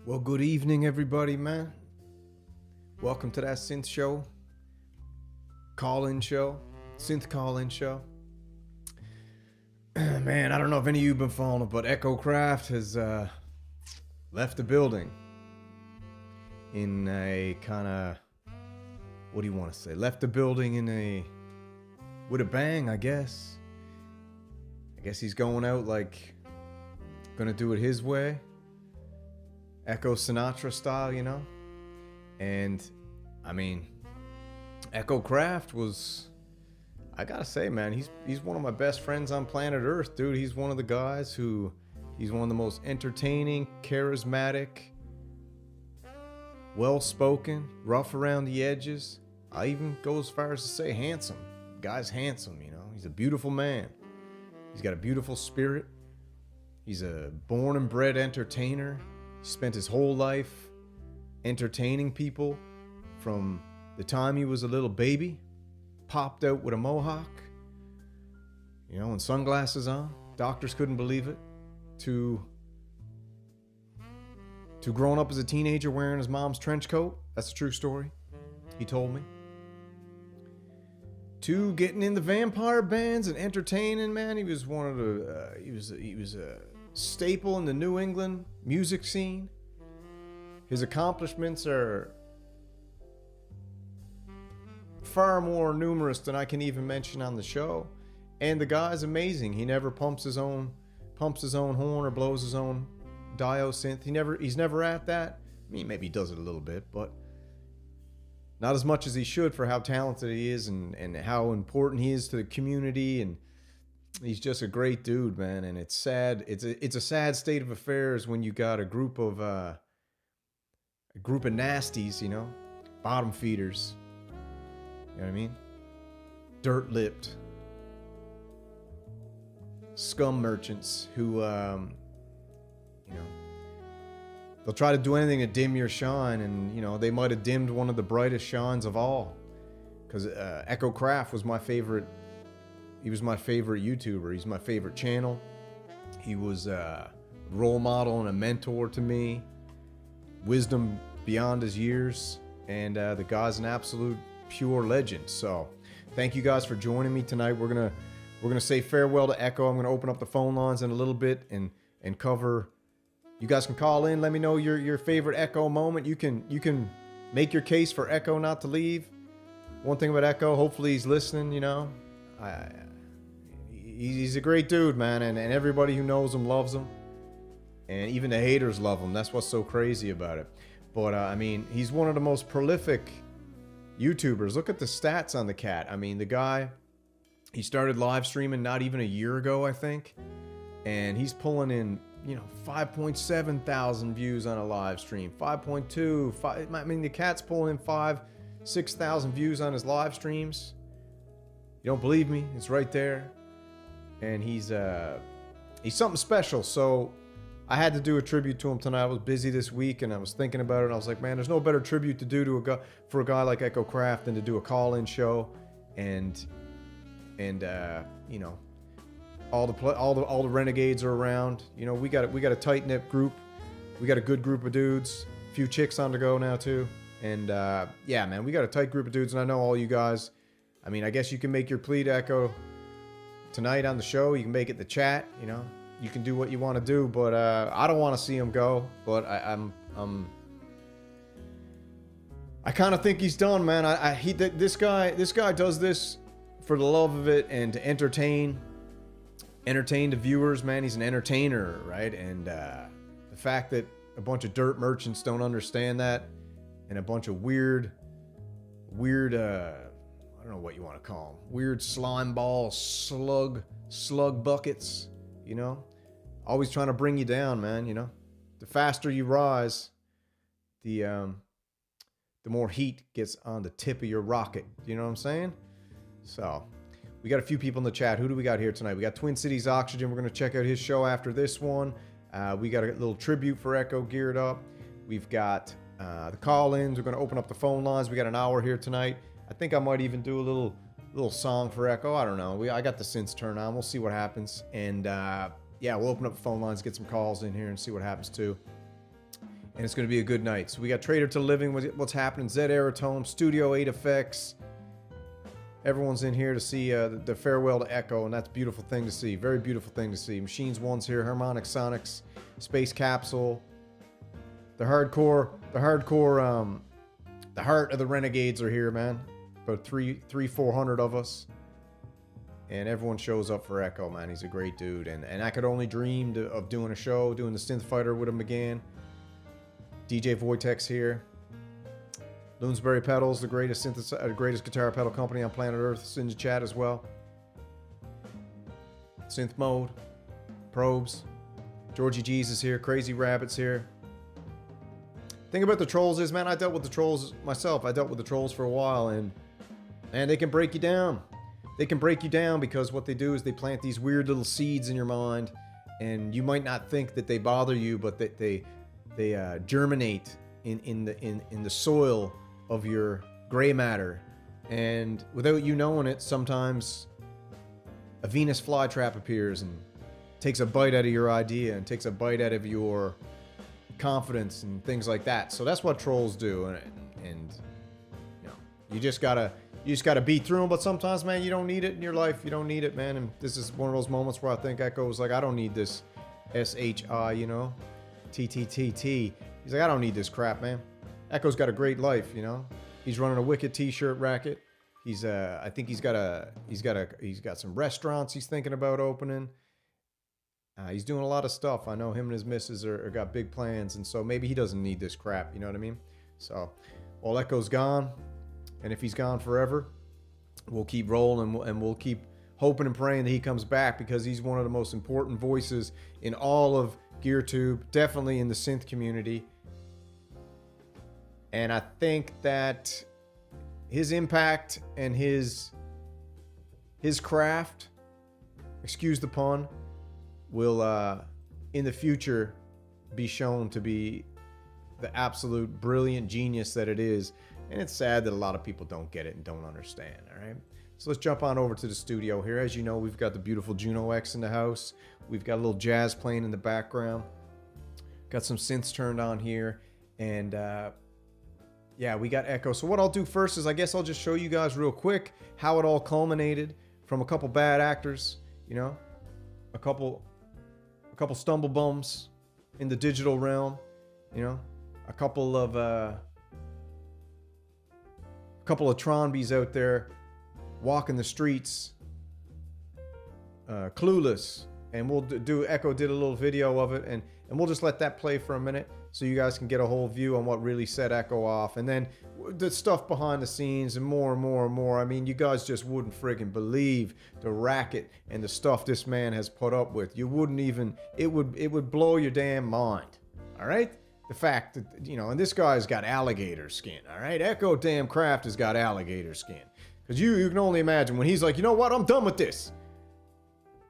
Well, good evening, everybody, man. Welcome to that synth show, call-in show, synth call-in show. Man, I don't know if any of you have been following it, but Kraft has left the building in a kind of, what do you want to say? Left the building with a bang, I guess. I guess he's going out like, gonna do it his way. Echo Sinatra style, you know? And, I mean, Kraft was, I gotta say, man, he's one of my best friends on planet Earth, dude. He's one of the guys he's one of the most entertaining, charismatic, well-spoken, rough around the edges. I even go as far as to say handsome. The guy's handsome, you know? He's a beautiful man. He's got a beautiful spirit. He's a born and bred entertainer. He spent his whole life entertaining people from the time he was a little baby, popped out with a mohawk, you know, and sunglasses on. Doctors couldn't believe it. To growing up as a teenager wearing his mom's trench coat. That's a true story. He told me. To getting in the vampire bands and entertaining, man. He was one of the he was a staple in the New England music scene. His accomplishments are far more numerous than I can even mention on the show. And the guy's amazing. He never pumps his own horn or blows his own dio synth. He's never at that. I mean, maybe he does it a little bit, but not as much as he should for how talented he is and how important he is to the community. And he's just a great dude, man. And it's sad. It's a sad state of affairs when you got a group of nasties, you know, bottom feeders. You know what I mean? Dirt-lipped scum merchants who, you know, they'll try to do anything to dim your shine, and you know they might have dimmed one of the brightest shines of all. Because Kraft was my favorite. He was my favorite YouTuber. He's my favorite channel. He was a role model and a mentor to me. Wisdom beyond his years, and the guy's an absolute pure legend. So, thank you guys for joining me tonight. We're gonna say farewell to Echo. I'm gonna open up the phone lines in a little bit and cover. You guys can call in. Let me know your favorite Echo moment. You can make your case for Echo not to leave. One thing about Echo, hopefully he's listening. You know, he's a great dude, man, and everybody who knows him loves him, and even the haters love him. That's what's so crazy about it. But I mean, he's one of the most prolific YouTubers. Look at the stats on the cat. I mean, the guy, he started live streaming not even a year ago, I think, and he's pulling in, you know, 5.7 thousand views on a live stream, 5.2. I mean, the cat's pulling in 5,000-6,000 views on his live streams. You don't believe me? It's right there, and he's something special. So I had to do a tribute to him tonight. I was busy this week, and I was thinking about it, and I was like, man, there's no better tribute to do to a guy like Kraft than to do a call-in show, and you know, all the renegades are around. You know, we got a tight-knit group. We got a good group of dudes. A few chicks on the go now too, and yeah, man, we got a tight group of dudes, and I know all you guys. I mean, I guess you can make your plea to Echo tonight on the show. You can make it in the chat, you know. You can do what you want to do, but I don't want to see him go. But I kind of think he's done, man. This guy does this for the love of it and to entertain the viewers, man. He's an entertainer, right? And the fact that a bunch of dirt merchants don't understand that, and a bunch of weird I don't know what you want to call them, weird slime ball slug buckets. You know, always trying to bring you down, man. You know, the faster you rise, the more heat gets on the tip of your rocket. You know what I'm saying? So, we got a few people in the chat. Who do we got here tonight? We got Twin Cities Oxygen. We're going to check out his show after this one. We got a little tribute for Echo geared up. We've got the call-ins. We're going to open up the phone lines. We got an hour here tonight. I think I might even do a little song for Echo. I don't know. I got the synths turned on. We'll see what happens. And yeah, we'll open up the phone lines, get some calls in here, and see what happens too. and it's going to be a good night. So we got Trader to Living, what's happening, Z Aeratone, Studio 8 Effects. Everyone's in here to see the farewell to Echo, and that's a beautiful thing to see. Very beautiful thing to see. Machines One's here, Harmonic Sonics, Space Capsule, the hardcore, the heart of the Renegades are here, man. About 400 of us. And everyone shows up for Echo, man. He's a great dude. And I could only dream of doing a show, doing the Synth Fighter with him again. DJ Voitex here. Loonsberry Pedals, the greatest guitar pedal company on planet Earth, is in the chat as well. Synth Mode, Probes, Georgie G's is here, Crazy Rabbit's here. Thing about the trolls is, man, I dealt with the trolls myself. I dealt with the trolls for a while, and they can break you down. They can break you down because what they do is they plant these weird little seeds in your mind, and you might not think that they bother you, but they germinate in the soil of your gray matter, and without you knowing it, sometimes a Venus flytrap appears and takes a bite out of your idea and takes a bite out of your confidence and things like that. So that's what trolls do, and you know, you just gotta beat through them. But sometimes, man, you don't need it in your life. You don't need it, man. And this is one of those moments where I think Echo was like, I don't need this SHI, you know, TTTT. He's like, I don't need this crap, man. Echo's got a great life, you know. He's running a wicked t-shirt racket. He's I think he's got some restaurants he's thinking about opening. He's doing a lot of stuff. I know him and his missus are got big plans, and so maybe he doesn't need this crap, you know what I mean? So, while Echo's gone, and if he's gone forever, we'll keep rolling and we'll keep hoping and praying that he comes back, because he's one of the most important voices in all of GearTube, definitely in the synth community. And I think that his impact and his craft, excuse the pun, will in the future be shown to be the absolute brilliant genius that it is. And it's sad that a lot of people don't get it and don't understand, all right? So let's jump on over to the studio here. As you know, we've got the beautiful Juno X in the house. We've got a little jazz playing in the background. Got some synths turned on here. And yeah, we got Echo. So what I'll do first is I guess I'll just show you guys real quick how it all culminated from a couple bad actors, you know, a couple stumble bums in the digital realm, you know, a couple of Tronbies out there walking the streets, clueless. And we'll do, Echo did a little video of it, and we'll just let that play for a minute so you guys can get a whole view on what really set Echo off. And then the stuff behind the scenes and more and more and more. I mean, you guys just wouldn't friggin' believe the racket and the stuff this man has put up with. You wouldn't even, it would blow your damn mind. All right? The fact that, you know, and this guy's got alligator skin, all right? Echo damn Kraft has got alligator skin. Because you can only imagine when he's like, you know what, I'm done with this.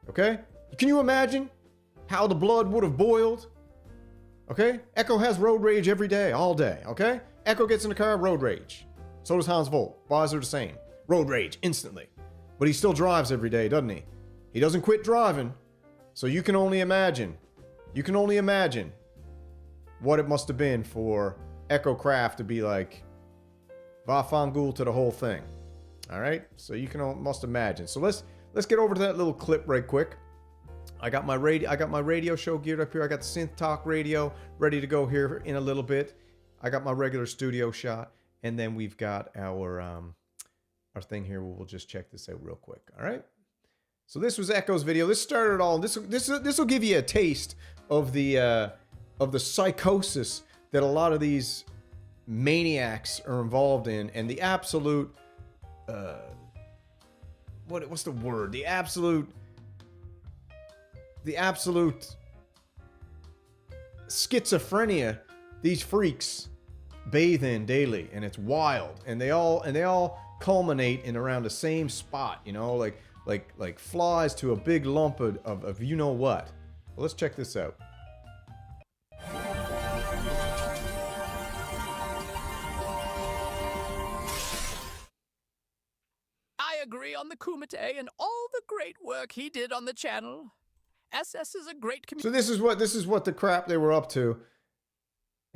Okay? Can you imagine how the blood would have boiled? Okay? Echo has road rage every day, all day, okay? Echo gets in the car, road rage. So does Hans Volt. Boys are the same. Road rage, instantly. But he still drives every day, doesn't he? He doesn't quit driving. So you can only imagine. You can only imagine what it must have been for Echo Kraft to be like, va fangul to the whole thing. All right? So you must imagine. So let's get over to that little clip right quick. I got my radio show geared up here. I got the Synth Talk radio ready to go here in a little bit. I got my regular studio shot, and then we've got our thing here. We'll just check this out real quick. All right. So this was Echo's video. This started it all. This will give you a taste of the psychosis that a lot of these maniacs are involved in, and the absolute what's the word? The absolute schizophrenia these freaks bathe in daily, and it's wild, and they all culminate in around the same spot, you know, like flies to a big lump of you know what. Well, let's check this out. I agree on the Kumite and all the great work he did on the channel. SS is a great community. So this is what the crap they were up to.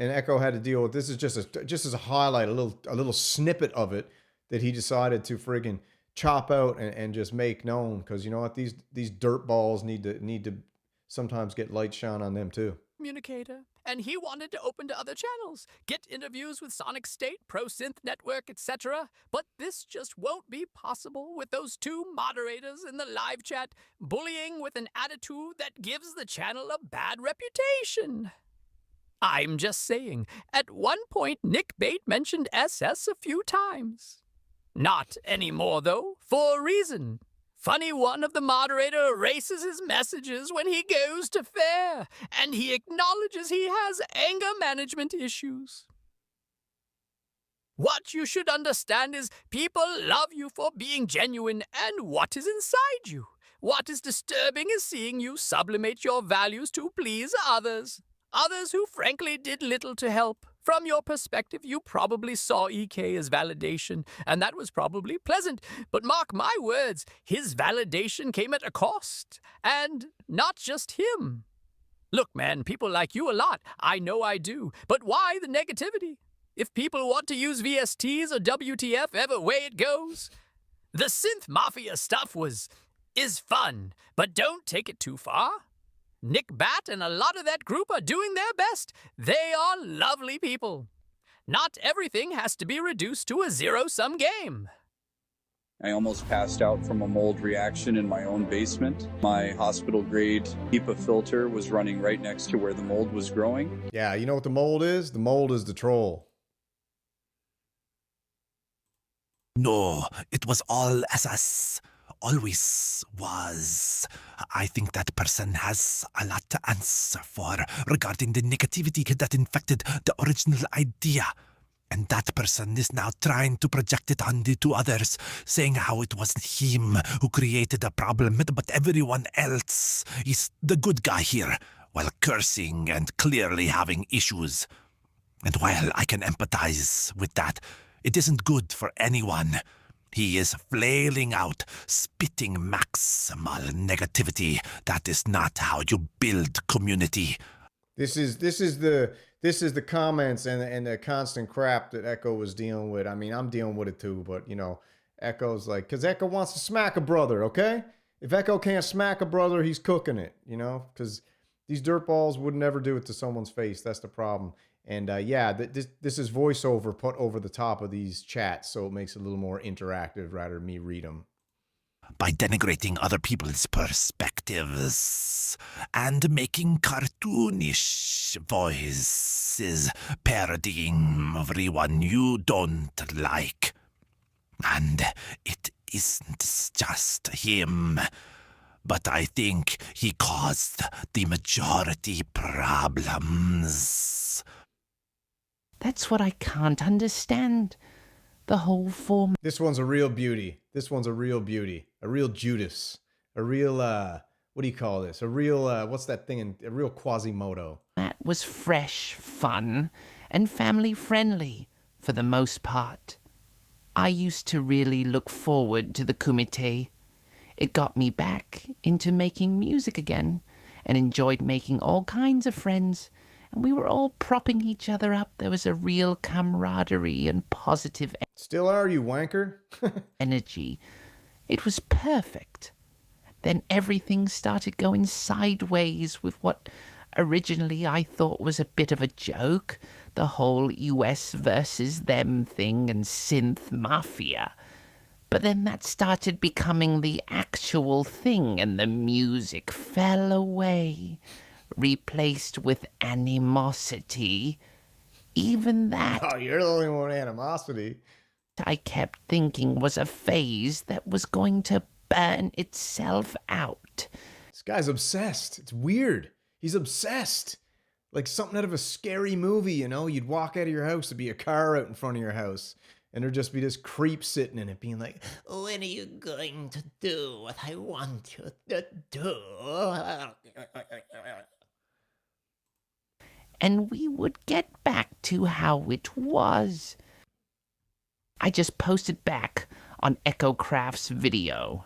and Echo had to deal with this. Is just as a highlight, a little snippet of it that he decided to friggin' chop out and just make known, because you know what, these dirt balls need to sometimes get light shine on them too. Communicator, and he wanted to open to other channels, get interviews with Sonic State, Pro Synth Network, etc. But this just won't be possible with those two moderators in the live chat bullying with an attitude that gives the channel a bad reputation. I'm just saying, at one point Nick Bate mentioned SS a few times. Not anymore, though, for a reason. Funny one of the moderator erases his messages when he goes to fair, and he acknowledges he has anger management issues. What you should understand is people love you for being genuine and what is inside you. What is disturbing is seeing you sublimate your values to please others. Others who frankly did little to help. From your perspective, you probably saw EK as validation, and that was probably pleasant. But mark my words, his validation came at a cost. And not just him. Look, man, people like you a lot. I know I do. But why the negativity? If people want to use VSTs or WTF, every way it goes. The synth mafia stuff is fun, but don't take it too far. Nick Bat and a lot of that group are doing their best. They are lovely people. Not everything has to be reduced to a zero-sum game. I almost passed out from a mold reaction in my own basement. My hospital-grade HEPA filter was running right next to where the mold was growing. Yeah, you know what the mold is? The mold is the troll. No, it was all SS. Always was. I think that person has a lot to answer for regarding the negativity that infected the original idea. And that person is now trying to project it onto to others, saying how it wasn't him who created the problem, but everyone else is the good guy here, while cursing and clearly having issues. And while I can empathize with that, it isn't good for anyone. He is flailing out, spitting maximal negativity. That is not how you build community. This is the comments and the constant crap that Echo was dealing with. I mean, I'm dealing with it too, but you know, Echo's like, because Echo wants to smack a brother, okay? If Echo can't smack a brother, he's cooking it, you know? Because these dirtballs would never do it to someone's face. That's the problem. And yeah, this is voiceover put over the top of these chats, so it makes it a little more interactive rather than me read them. By denigrating other people's perspectives and making cartoonish voices, parodying everyone you don't like. And it isn't just him, but I think he caused the majority problems. That's what I can't understand. The whole form. This one's a real beauty. This one's a real beauty. A real Judas. A real, what do you call this? A real, what's that thing? A real Quasimodo. That was fresh, fun, and family-friendly, for the most part. I used to really look forward to the kumite. It got me back into making music again, and enjoyed making all kinds of friends. And we were all propping each other up. There was a real camaraderie and positive Still are, you wanker? energy. It was perfect. Then everything started going sideways with what originally I thought was a bit of a joke. The whole US versus them thing and synth mafia. But then that started becoming the actual thing and the music fell away. Replaced with animosity. Even that, Oh, you're the only one with animosity. I kept thinking was a phase that was going to burn itself out. This guy's obsessed. It's weird. He's obsessed. Like something out of a scary movie, you know? You'd walk out of your house, there'd be a car out in front of your house, and there'd just be this creep sitting in it being like, when are you going to do what I want you to do? And we would get back to how it was. I just posted back on Echo Kraft's video.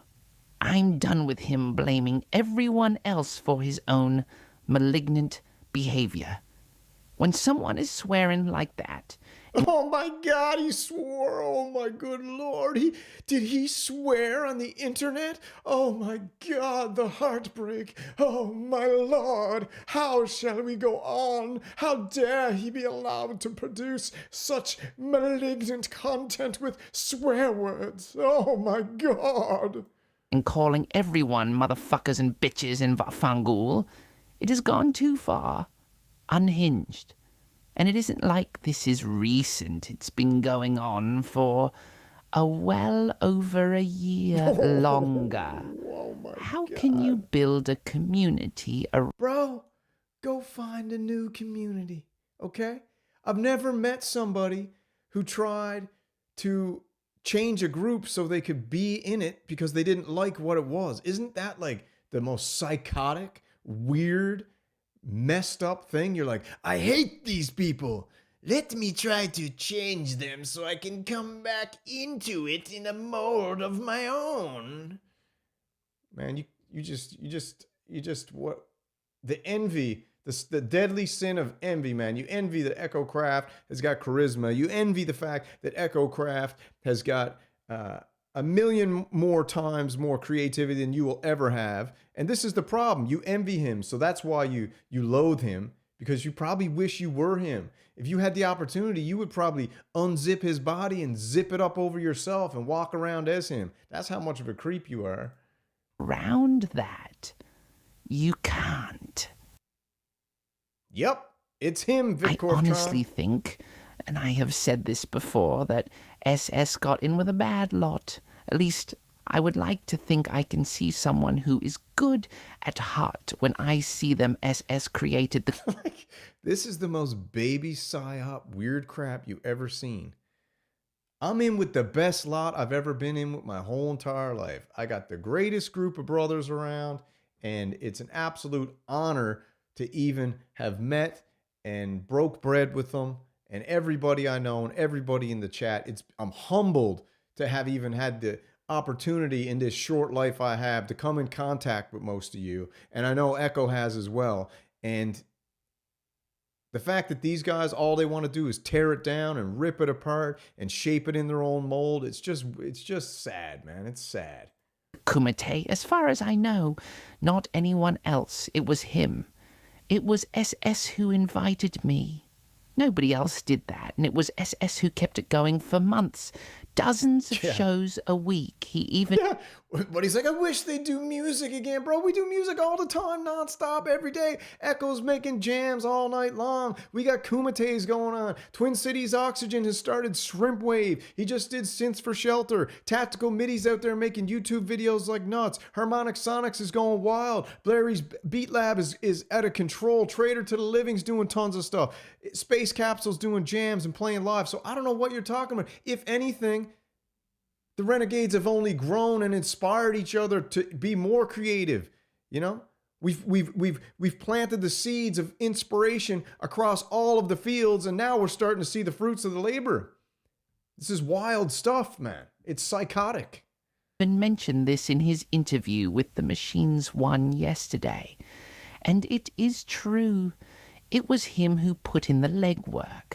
I'm done with him blaming everyone else for his own malignant behavior. When someone is swearing like that, Oh my God, he swore. Oh my good Lord. Did he swear on the internet? Oh my God, the heartbreak. Oh my Lord, how shall we go on? How dare he be allowed to produce such malignant content with swear words? Oh my God. and calling everyone motherfuckers and bitches and fangool, it has gone too far, unhinged. And it isn't like this is recent. It's been going on for well over a year longer. Oh my How God. can you build a community around? Bro, go find a new community, okay? I've never met somebody who tried to change a group so they could be in it because they didn't like what it was. Isn't that like the most psychotic, weird, messed up thing? You're like, I hate these people. Let me try to change them so I can come back into it in a mode of my own. Man, you just what the envy, the deadly sin of envy, man. You envy that Echo Kraft has got charisma. You envy the fact that Echo Kraft has got a million more times more creativity than you will ever have. And this is the problem. You envy him. So that's why you loathe him, because you probably wish you were him. If you had the opportunity, you would probably unzip his body and zip it up over yourself and walk around as him. That's how much of a creep you are. That? You can't. Yep, it's him, I Vic honestly think, and I have said this before, that SS got in with a bad lot. At least, I would like to think I can see someone who is good at heart when I see them. SS created the... Like, this is the most baby psyop weird crap you ever seen. I'm in with the best lot I've ever been in with my whole entire life. I got the greatest group of brothers around, and it's an absolute honor to even have met and broke bread with them. And everybody I know and everybody in the chat, I'm humbled to have even had the opportunity in this short life I have to come in contact with most of you. And I know Echo has as well. And the fact that these guys, all they want to do is tear it down and rip it apart and shape it in their own mold. It's just sad, man. It's sad. Kumite, as far as I know, not anyone else. It was him. It was SS who invited me. Nobody else did that, and it was SS who kept it going for months. Dozens of shows a week. He even... Yeah, but he's like, I wish they'd do music again, bro. We do music all the time, nonstop, every day. Echo's making jams all night long. We got Kumites going on. Twin Cities Oxygen has started Shrimp Wave. He just did Synths for Shelter. Tactical Middies out there making YouTube videos like nuts. Harmonic Sonics is going wild. Blairy's Beat Lab is out of control. Trader to the Living's doing tons of stuff. Space Capsule's doing jams and playing live. So I don't know what you're talking about. If anything, the Renegades have only grown and inspired each other to be more creative. You know, we've planted the seeds of inspiration across all of the fields, and now we're starting to see the fruits of the labor. This is wild stuff, man. It's psychotic. even mentioned this in his interview with the Machines One yesterday. And it is true. It was him who put in the legwork.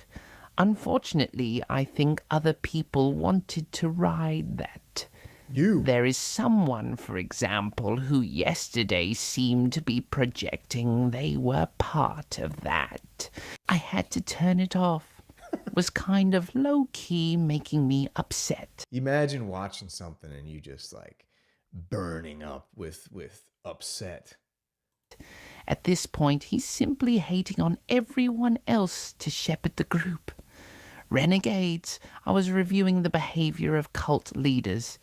Unfortunately, I think other people wanted to ride that. There is someone, for example, who yesterday seemed to be projecting they were part of that. I had to turn it off. It was kind of low-key making me upset. Imagine watching something and you just like burning up with upset. At this point, he's simply hating on everyone else to shepherd the group. Renegades, I was reviewing the behavior of cult leaders.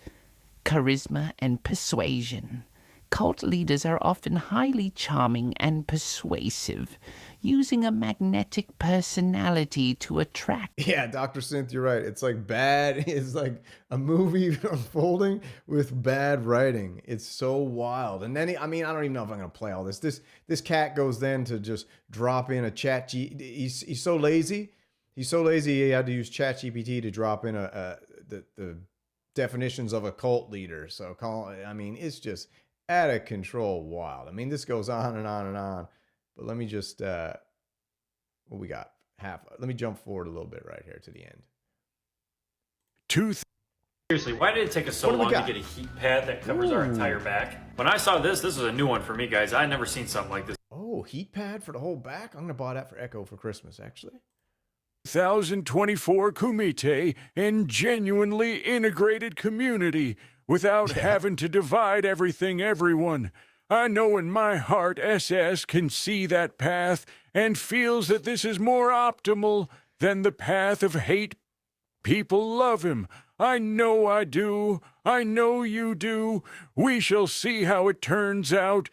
Charisma and persuasion. Cult leaders are often highly charming and persuasive, using a magnetic personality to attract. Yeah, Dr. Synth, you're right. It's like bad. It's like a movie unfolding with bad writing. It's so wild. And then, I don't even know if I'm going to play all this. This cat goes then to just drop in a chat. He's so lazy. He's so lazy he had to use ChatGPT to drop in the definitions of a cult leader. So, it's just out of control wild. This goes on and on and on. But let me just What we got? Half. Let me jump forward a little bit right here to the end. Seriously, why did it take us so long to get a heat pad that covers our entire back? When I saw this was a new one for me, guys. I'd never seen something like this. Oh, heat pad for the whole back? I'm going to buy that for Echo for Christmas, actually. 1024 Kumite and genuinely integrated community without having to divide everyone. I know in my heart SS can see that path and feels that this is more optimal than the path of hate. People love him. I know I do. I know you do. We shall see how it turns out.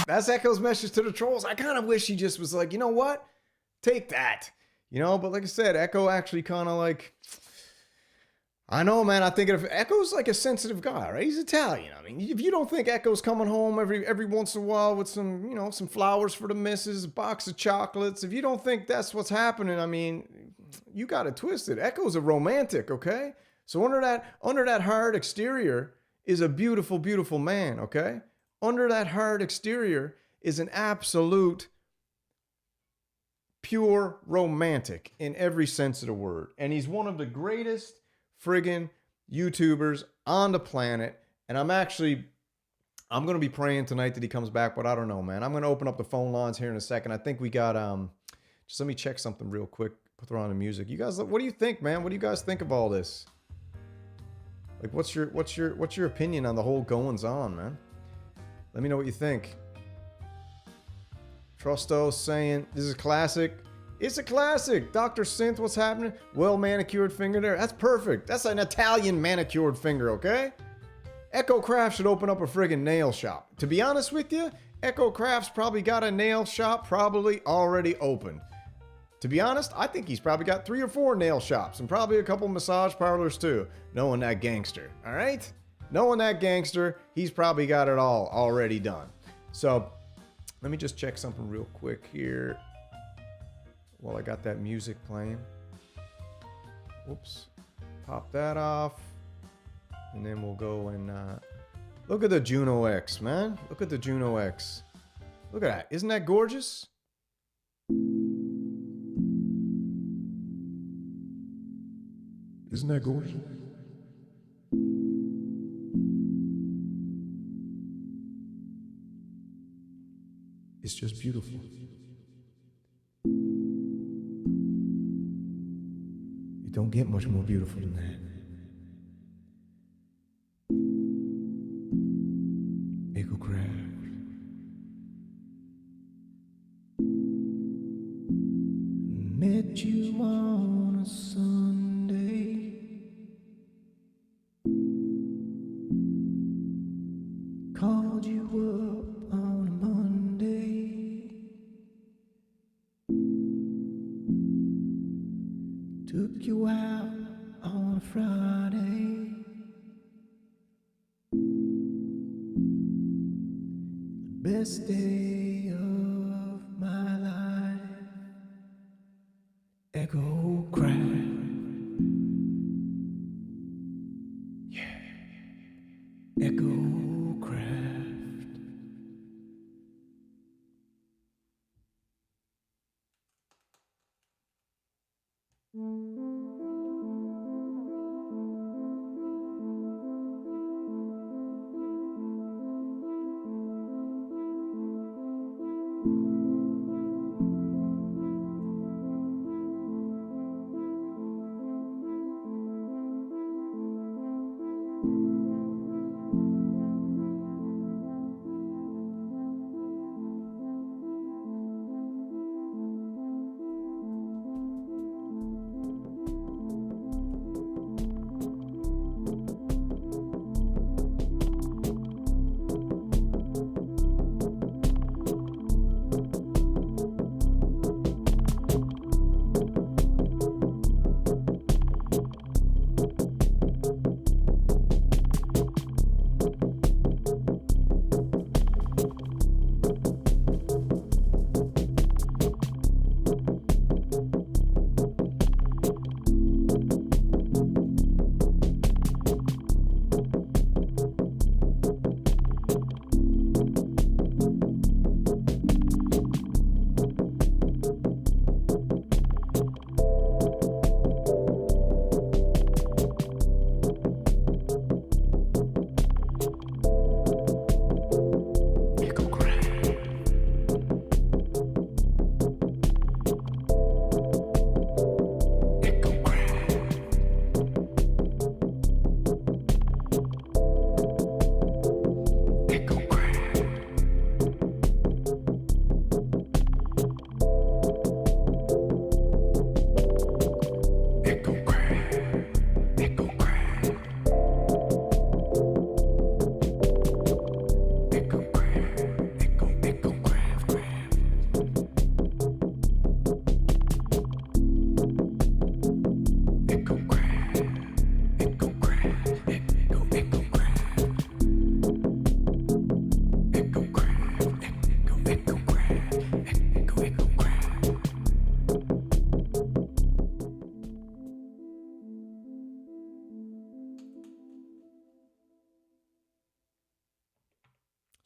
That's Echo's message to the trolls. I kind of wish he just was like, you know what? Take that. You know, but like I said, Echo actually kind of like, I know, man. I think Echo's like a sensitive guy, right? He's Italian. I mean, if you don't think Echo's coming home every once in a while with some, you know, some flowers for the missus, a box of chocolates, if you don't think that's what's happening, I mean, you got it twisted. Echo's a romantic, okay? So under that hard exterior is a beautiful, beautiful man, okay? Under that hard exterior is an absolute pure romantic in every sense of the word. And he's one of the greatest friggin' YouTubers on the planet. And I'm going to be praying tonight that he comes back, but I don't know, man. I'm going to open up the phone lines here in a second. I think we got, just let me check something real quick. Put on the music. You guys, what do you think, man? What do you guys think of all this? Like, what's your opinion on the whole goings on, man? Let me know what you think. Trusto saying, this is a classic. It's a classic. Dr. Synth, what's happening? Well manicured finger there. That's perfect. That's an Italian manicured finger, okay? Echo Kraft should open up a friggin' nail shop. To be honest with you, Echo Kraft's probably got a nail shop probably already open. To be honest, I think he's probably got 3 or 4 nail shops and probably a couple massage parlors too. Knowing that gangster, all right? Knowing that gangster, he's probably got it all already done. So let me just check something real quick here while I got that music playing. Whoops. Pop that off. And then we'll go and look at the Juno X, man. Look at the Juno X. Look at that. Isn't that gorgeous? Isn't that gorgeous? It's just beautiful. It don't get much more beautiful than that. Echo Kraft. Met you on a Sunday. Called you up on a Monday. Took you out on a Friday. Best day of my life. Echo Kraft. Yeah. Echo Kraft.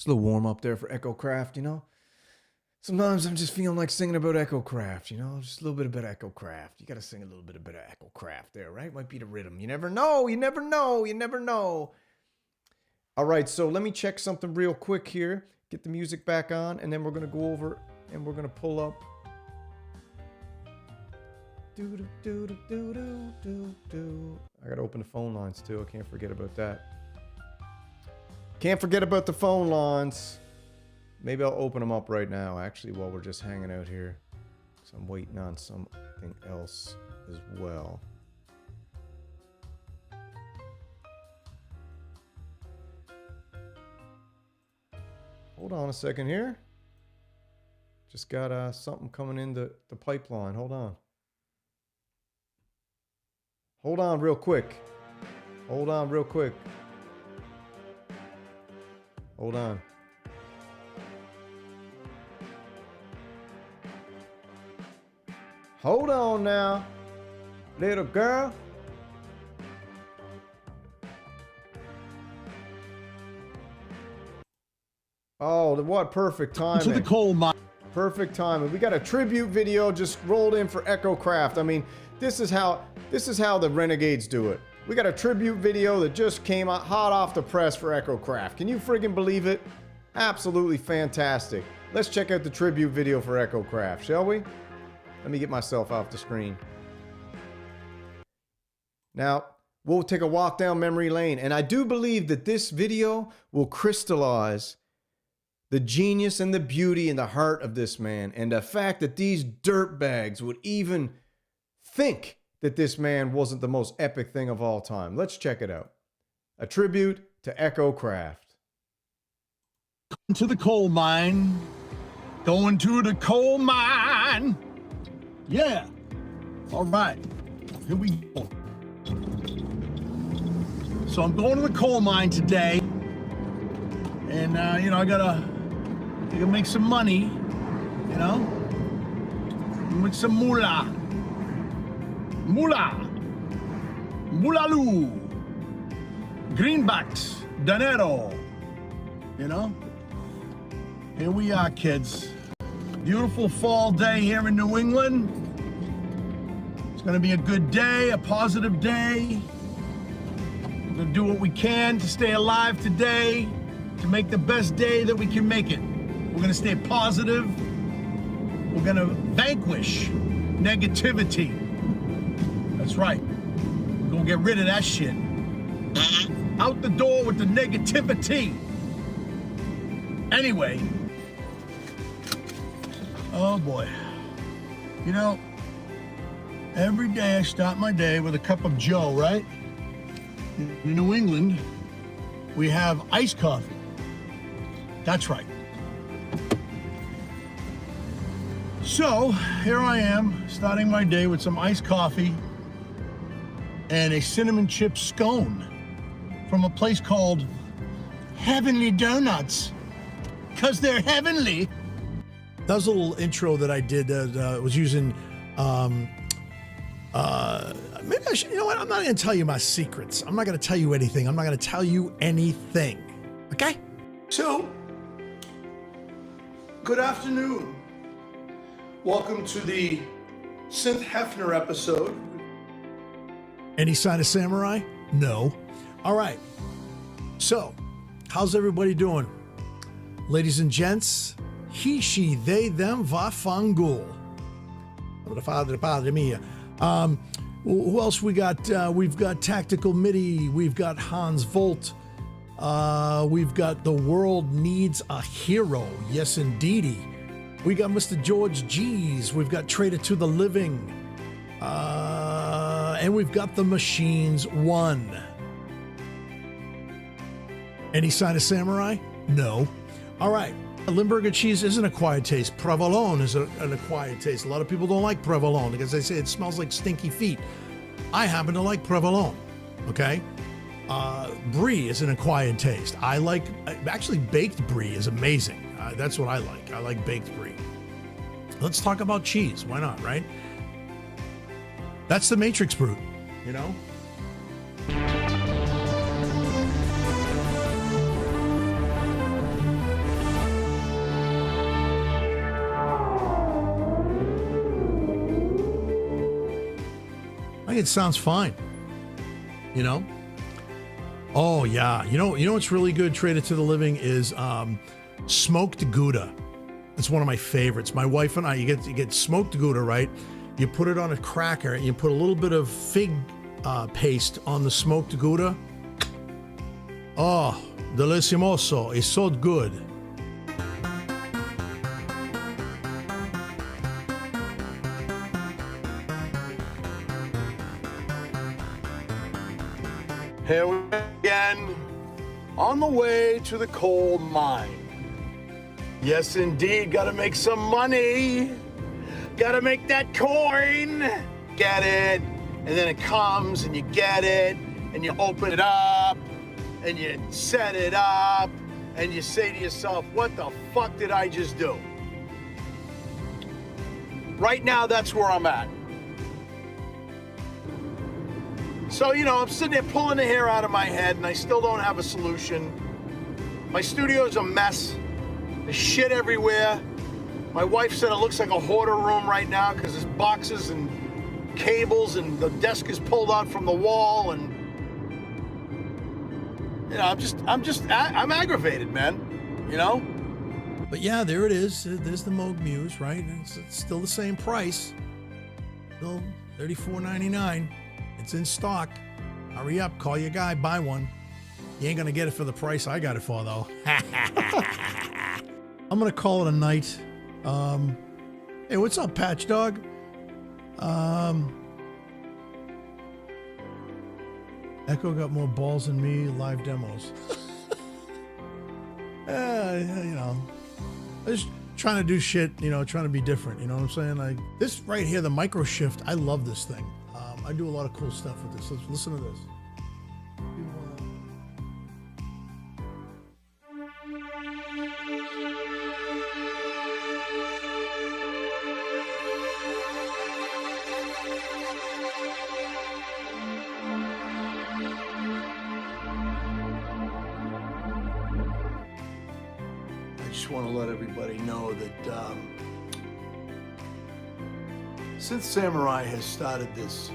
It's a little warm up there for Echo Kraft, you know? Sometimes I'm just feeling like singing about Echo Kraft, you know? Just a little bit about Echo Kraft. You got to sing a little bit about Echo Kraft there, right? Might be the rhythm. You never know. You never know. You never know. All right, so let me check something real quick here. Get the music back on, and then we're going to go over and we're going to pull up. I got to open the phone lines too. I can't forget about that. Can't forget about the phone lines. Maybe I'll open them up right now, actually, while we're just hanging out here. So I'm waiting on something else as well. Hold on a second here. Just got something coming in the pipeline. Hold on. Hold on real quick. Hold on real quick. Hold on. Hold on now, little girl. Oh, what perfect timing. To the coal mine. Perfect timing. We got a tribute video just rolled in for Echo Kraft. I mean, this is how the Renegades do it. We got a tribute video that just came out hot off the press for Echo Kraft. Can you friggin' believe it? Absolutely fantastic. Let's check out the tribute video for Echo Kraft, shall we? Let me get myself off the screen. Now, we'll take a walk down memory lane, and I do believe that this video will crystallize the genius and the beauty and the heart of this man, and the fact that these dirtbags would even think that this man wasn't the most epic thing of all time. Let's check it out. A tribute to Echo Kraft. To the coal mine. Going to the coal mine. Yeah. All right. Here we go. So I'm going to the coal mine today. And, you know, I gotta make some money, you know? Make some moolah. Moolah. Moolaloo. Greenbacks. Dinero. You know? Here we are, kids. Beautiful fall day here in New England. It's gonna be a good day, a positive day. We're gonna do what we can to stay alive today, to make the best day that we can make it. We're gonna stay positive. We're gonna vanquish negativity. That's right. We're gonna get rid of that shit. Out the door with the negativity. Anyway. Oh boy. You know, every day I start my day with a cup of Joe, right? In New England, we have iced coffee. That's right. So, here I am, starting my day with some iced coffee and a cinnamon chip scone from a place called Heavenly Donuts, because they're heavenly. That was a little intro that I did that was using, maybe I should, you know what, I'm not gonna tell you my secrets. I'm not gonna tell you anything. I'm not gonna tell you anything, okay? So, good afternoon. Welcome to the Synth Hefner episode. Any sign of samurai? No. All right. So, how's everybody doing? Ladies and gents, he, she, they, them, va, fangul. Padre mia. Who else we got? We've got Tactical MIDI. We've got Hans Volt. We've got The World Needs a Hero. Yes, indeedy. We got Mr. George G's. We've got Traitor to the Living. And we've got The Machines 1. Any sign of samurai? No. All right. Limburger cheese is an acquired taste. Provolone is an acquired taste. A lot of people don't like provolone because they say it smells like stinky feet. I happen to like provolone, okay? Brie is an acquired taste. I like, actually baked brie is amazing. That's what I like. I like baked brie. Let's talk about cheese. Why not, right? That's the Matrix Brute, you know? think it sounds fine. You know? Oh yeah. You know what's really good traded to the living is smoked Gouda. It's one of my favorites. My wife and I, you get smoked Gouda, right? You put it on a cracker and you put a little bit of fig paste on the smoked Gouda. Oh, delicioso. It's so good. Here we go again, on the way to the coal mine. Yes, indeed, gotta make some money. Gotta make that coin. Get it, and then it comes, and you get it, and you open it up, and you set it up, and you say to yourself, what the fuck did I just do? Right now, that's where I'm at. So, you know, I'm sitting there pulling the hair out of my head, and I still don't have a solution. My studio's a mess. There's shit everywhere. My wife said it looks like a hoarder room right now because there's boxes and cables, and the desk is pulled out from the wall, and you know, I'm aggravated, man. You know. But yeah, there it is. There's the Moog Muse, right? It's still the same price. Still $34.99. It's in stock. Hurry up, call your guy, buy one. You ain't gonna get it for the price I got it for, though. I'm gonna call it a night. Hey, what's up, Patch Dog? Echo got more balls than me, live demos. You know, I'm just trying to do shit, you know, trying to be different, you know what I'm saying? Like, this right here, the Micro Shift, I love this thing. I do a lot of cool stuff with this. Let's listen to this. I just want to let everybody know that Synth Samurai has started this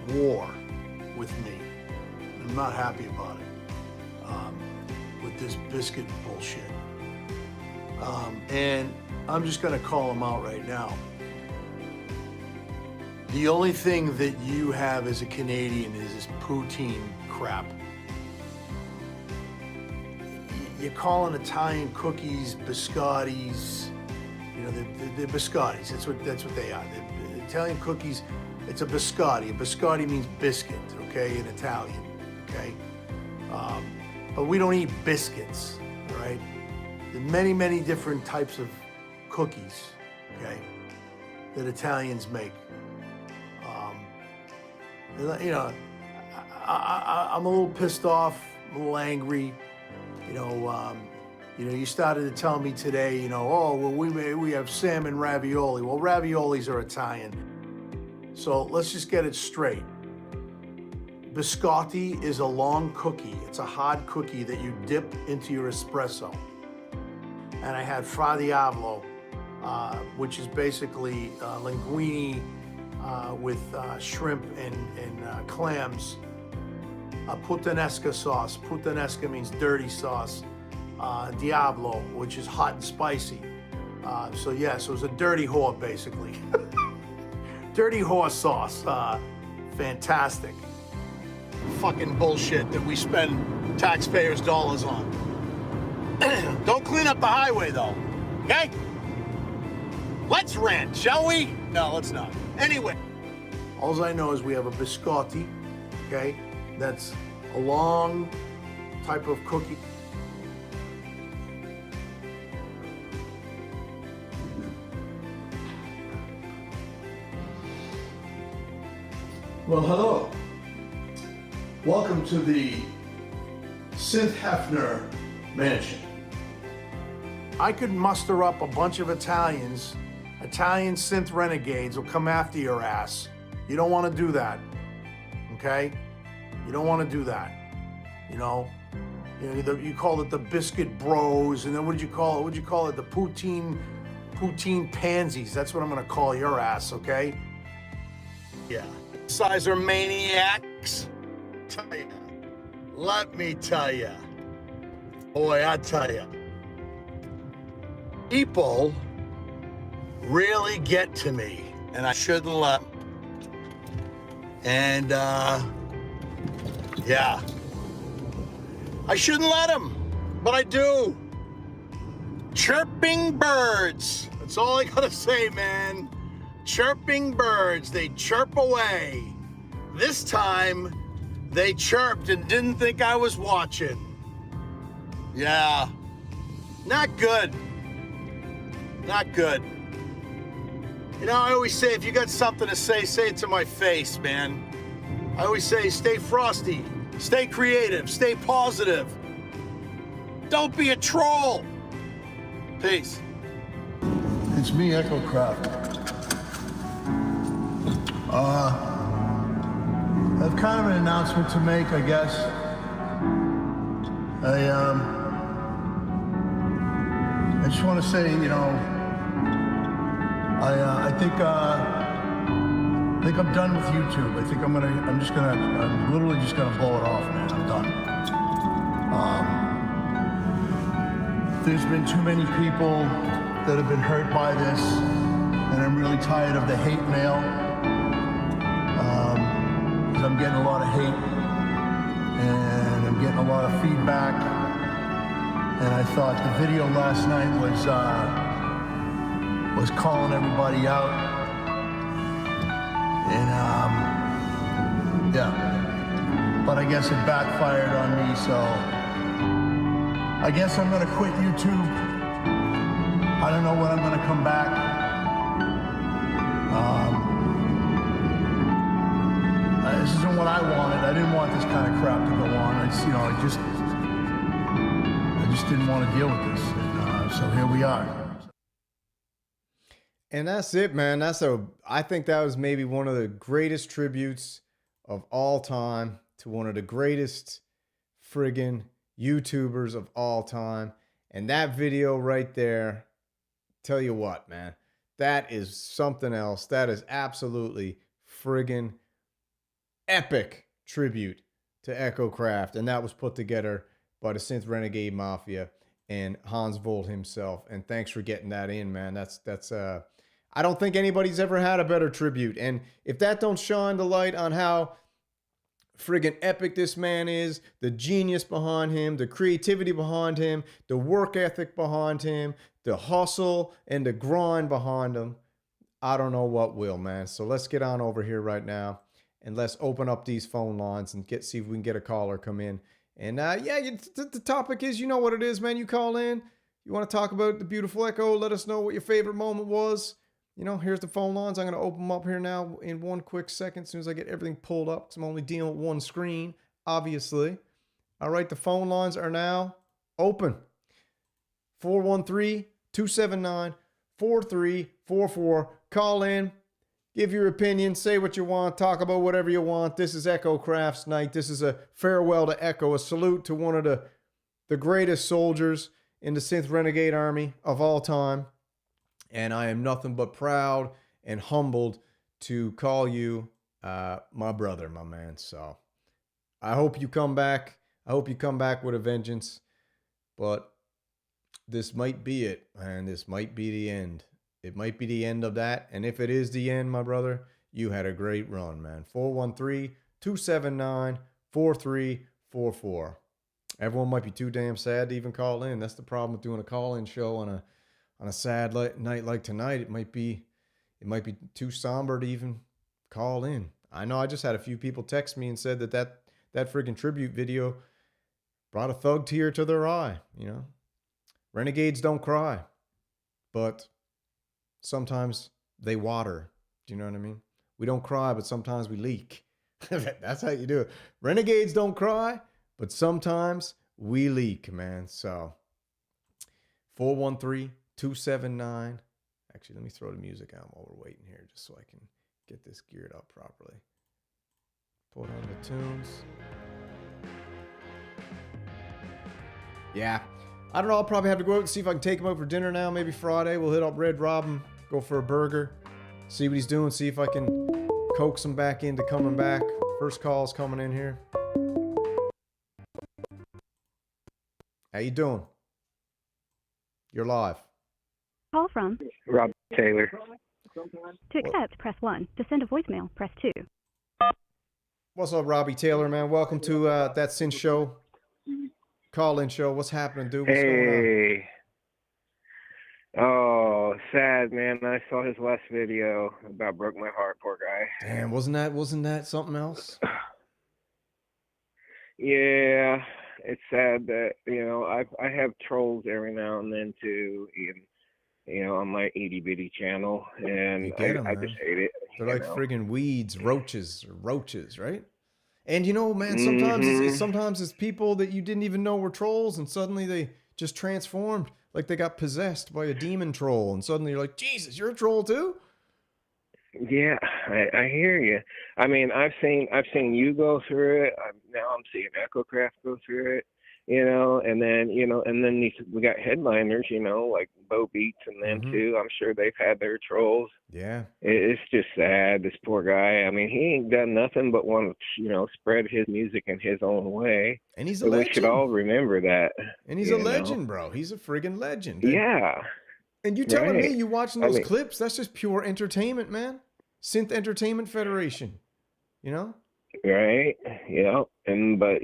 war with me. I'm not happy about it, with this biscuit bullshit. And I'm just gonna call him out right now. The only thing that you have as a Canadian is this poutine crap. You're calling Italian cookies biscottis. You know, they're biscottis. That's what they are. They're Italian cookies. It's a biscotti. A biscotti means biscuit, okay, in Italian, okay? But we don't eat biscuits, all right? There's many, many different types of cookies, okay, that Italians make. You know, I'm a little pissed off, I'm a little angry. You know, you started to tell me today, you know, oh, well, we have salmon ravioli. Well, raviolis are Italian. So let's just get it straight. Biscotti is a long cookie. It's a hard cookie that you dip into your espresso. And I had Fra Diavolo, which is basically linguine with shrimp and clams. Puttanesca sauce. Puttanesca means dirty sauce. Diablo, which is hot and spicy. So yes, it was a dirty whore, basically. Dirty horse sauce. Fantastic. Fucking bullshit that we spend taxpayers' dollars on. Don't clean up the highway, though. Okay? Let's rant, shall we? No, let's not. Anyway, all I know is we have a biscotti, okay? That's a long type of cookie. Well, hello. Welcome to the Synth Hefner mansion. I could muster up a bunch of Italian synth renegades will come after your ass. You don't want to do that, okay? You don't want to do that. You know, you call it the biscuit bros, and then what did you call it? What did you call it? The poutine pansies. That's what I'm gonna call your ass, okay? Yeah. Synthesizer maniacs. Tell ya. Let me tell ya. Boy, I tell ya. People really get to me, and I shouldn't let them. And, yeah. I shouldn't let them, but I do. Chirping birds. That's all I gotta say, man. Chirping birds. They chirp away. This time, they chirped and didn't think I was watching. Yeah. Not good. Not good. You know, I always say, if you got something to say it to my face, man. I always say, stay frosty, stay creative, stay positive. Don't be a troll. Peace. It's me, Echo Kraft. I have kind of an announcement to make, I guess. I just want to say, you know, I think I'm done with YouTube. I think I'm literally just gonna blow it off, man. I'm done. There's been too many people that have been hurt by this, and I'm really tired of the hate mail. Because I'm getting a lot of hate, and I'm getting a lot of feedback. And I thought the video last night was calling everybody out. And yeah, but I guess it backfired on me, so I guess I'm gonna quit YouTube. I don't know when I'm gonna come back. This isn't what I wanted. I didn't want this kind of crap to go on. I just didn't want to deal with this. And, so here we are. And that's it, man. I think that was maybe one of the greatest tributes of all time to one of the greatest friggin' YouTubers of all time. And that video right there, tell you what, man, that is something else. That is absolutely friggin' epic tribute to Echo Kraft. And that was put together by the Synth Renegade Mafia and Hans Volt himself. And thanks for getting that in, man. I don't think anybody's ever had a better tribute. And if that don't shine the light on how friggin' epic this man is, the genius behind him, the creativity behind him, the work ethic behind him, the hustle and the grind behind him, I don't know what will, man. So let's get on over here right now and let's open up these phone lines and see if we can get a caller come in. And yeah, the topic is, you know what it is, man. You call in, you want to talk about the beautiful Echo, let us know what your favorite moment was. You know, here's the phone lines. I'm going to open them up here now in one quick second as soon as I get everything pulled up, because I'm only dealing with one screen, obviously. All right, the phone lines are now open. 413-279-4344. Call in, give your opinion, say what you want, talk about whatever you want. This is Echo Kraft's night. This is a farewell to Echo, a salute to one of the greatest soldiers in the Synth Renegade Army of all time. And I am nothing but proud and humbled to call you my brother, my man. So I hope you come back. I hope you come back with a vengeance. But this might be it, man. This might be the end. It might be the end of that. And if it is the end, my brother, you had a great run, man. 413-279-4344. Everyone might be too damn sad to even call in. That's the problem with doing a call-in show on a sad night like tonight. It might be too somber to even call in. I know I just had a few people text me and said that friggin' tribute video brought a thug tear to their eye, you know. Renegades don't cry, but sometimes they water. Do you know what I mean? We don't cry, but sometimes we leak. That's how you do it. Renegades don't cry, but sometimes we leak, man. So 413-279. Actually, let me throw the music on while we're waiting here, just so I can get this geared up properly. Put on the tunes. Yeah. I don't know. I'll probably have to go out and see if I can take him out for dinner now. Maybe Friday. We'll hit up Red Robin, go for a burger, see what he's doing, see if I can coax them back into coming back. First call's coming in here. How you doing? You're live. Call from Rob Taylor. To accept, press 1. To send a voicemail, press 2. What's up, Robbie Taylor, man? Welcome to that Synth show. Call-in show. What's happening, dude? What's going on? Oh, sad, man. I saw his last video. About broke my heart, poor guy. Damn, wasn't that something else? Yeah, it's sad that, you know, I have trolls every now and then too, on my itty bitty channel, and I just hate it. They're like friggin' weeds, roaches, right? And you know, man, sometimes it's people that you didn't even know were trolls, and suddenly they just transformed, like they got possessed by a demon troll, and suddenly you're like, Jesus, you're a troll too? Yeah, I hear you. I mean, I've seen you go through it. Now I'm seeing Kraft go through it. And then we got headliners, like Bo Beats and them too. I'm sure they've had their trolls. Yeah. It's just sad, this poor guy. I mean, he ain't done nothing but want to, spread his music in his own way. And he's a legend. We should all remember that. And he's a legend, bro. He's a friggin' legend. Yeah. And you telling me you watching those clips, that's just pure entertainment, man. Synth Entertainment Federation, Right? Yeah. But,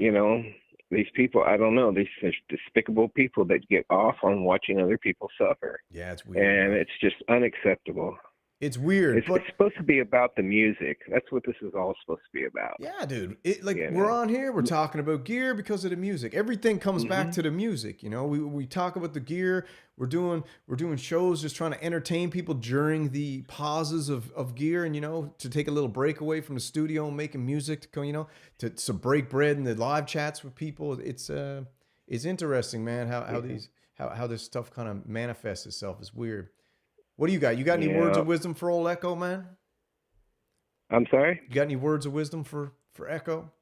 these people, I don't know, these despicable people that get off on watching other people suffer. Yeah, it's weird. And it's just unacceptable. It's weird. It's supposed to be about the music. That's what this is all supposed to be about. Yeah, dude. We're on here, we're talking about gear because of the music. Everything comes back to the music. We talk about the gear. We're doing shows just trying to entertain people during the pauses of gear, and to take a little break away from the studio and making music to go, to break bread in the live chats with people. It's interesting, man, how this stuff kind of manifests itself. It's weird. What do you got? You got any words of wisdom for old Echo, man? I'm sorry? You got any words of wisdom for Echo?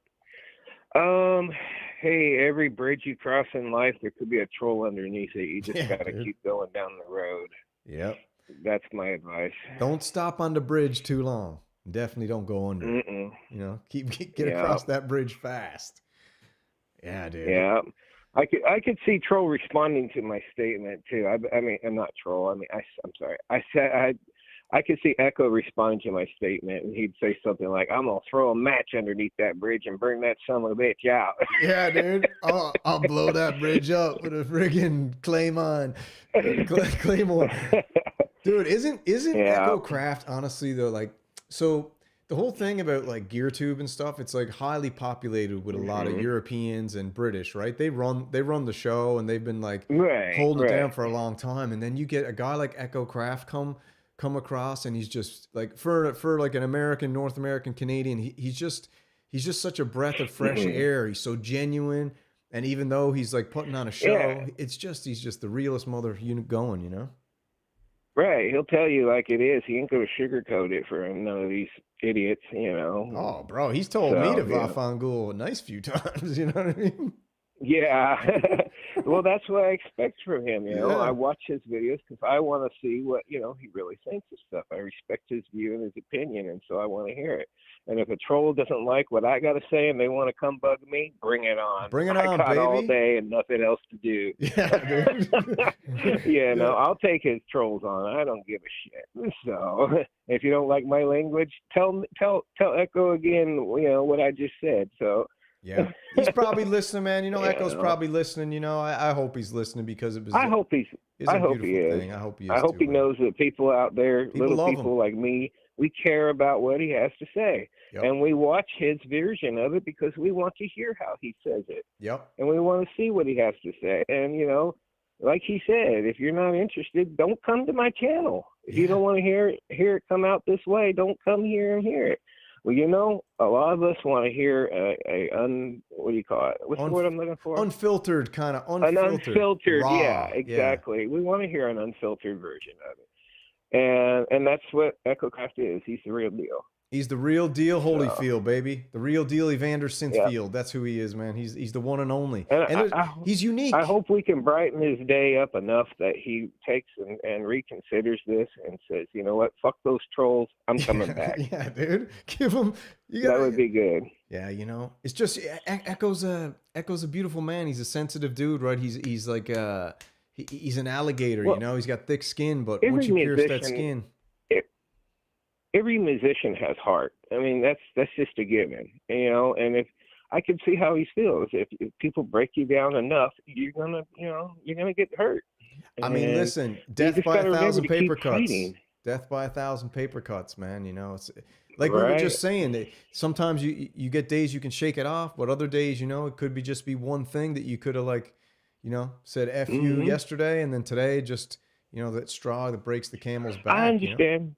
Hey, every bridge you cross in life, there could be a troll underneath it. You just got to keep going down the road. Yep. That's my advice. Don't stop on the bridge too long. Definitely don't go under. Get across that bridge fast. Yeah, dude. Yeah. I could see Troll responding to my statement too. I mean, I'm not Troll. I mean, I'm sorry. I said I could see Echo responding to my statement, and he'd say something like, "I'm gonna throw a match underneath that bridge and burn that son of a bitch out." Yeah, dude. I'll blow that bridge up with a friggin' Claymore. Dude, isn't Echo Kraft honestly though, like, so the whole thing about like GearTube and stuff, it's like highly populated with a lot of Europeans and British, right? They run the show, and they've been like holding it down for a long time. And then you get a guy like Echo Kraft come across, and he's just like for like an American, North American, Canadian, he's just such a breath of fresh air. He's so genuine, and even though he's like putting on a show, he's just the realest mother unit going, Right, he'll tell you like it is. He ain't gonna sugarcoat it for none of these idiots, Oh, bro, he's told me to Vafangul a nice few times. You know what I mean? Yeah. Well, that's what I expect from him. I watch his videos because I want to see what he really thinks of stuff. I respect his view and his opinion, and so I want to hear it. And if a troll doesn't like what I got to say and they want to come bug me, bring it on. Bring it on, I got baby. all day and nothing else to do. Yeah, dude. I'll take his trolls on. I don't give a shit. So if you don't like my language, tell Echo again, what I just said. So. Yeah, he's probably listening, man. Echo's probably listening. I hope he's listening because it was. I hope he is. I hope he is. I hope he knows that people out there, little people like me, we care about what he has to say, and we watch his version of it because we want to hear how he says it. Yep. And we want to see what he has to say. And like he said, if you're not interested, don't come to my channel. If you don't want to hear it come out this way, don't come here and hear it. Well, a lot of us want to hear what do you call it? What's the word I'm looking for? Unfiltered, kind of unfiltered. An unfiltered, raw, yeah, exactly. We want to hear an unfiltered version of it. And that's what Echo Kraft is. He's the real deal. He's the real deal Holyfield, baby. The real deal Evander Synthfield. Yeah. That's who he is, man. He's the one and only. And he's unique. I hope we can brighten his day up enough that he takes and reconsiders this and says, you know what, fuck those trolls. I'm coming back. Yeah, dude. Give him. That would be good. Yeah, you know, it's just Echo's a beautiful man. He's a sensitive dude, right? He's like he's an alligator, Well, you know. He's got thick skin, but once you pierce that skin. Every musician has heart. I mean, that's just a given, you know. And if I can see how he feels, if people break you down enough, you're gonna get hurt. I mean, listen, death by 1,000 paper cuts. Death by 1,000 paper cuts, man. You know, it's like we were just saying that sometimes you get days you can shake it off, but other days, you know, it could be just be one thing that you could have, like, you know, said F you yesterday, and then today just, you know, that straw that breaks the camel's back. I understand. You know?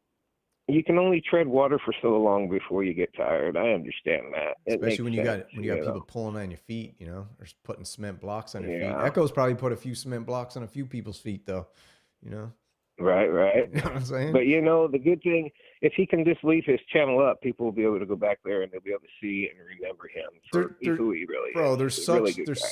You can only tread water for so long before you get tired. I understand that. Especially when you got people pulling on your feet, you know, or putting cement blocks on your feet. Echo's probably put a few cement blocks on a few people's feet, though. You know. Right. You know what I'm saying? But you know, the good thing, if he can just leave his channel up, people will be able to go back there and they'll be able to see and remember him for who he really is. Bro, there's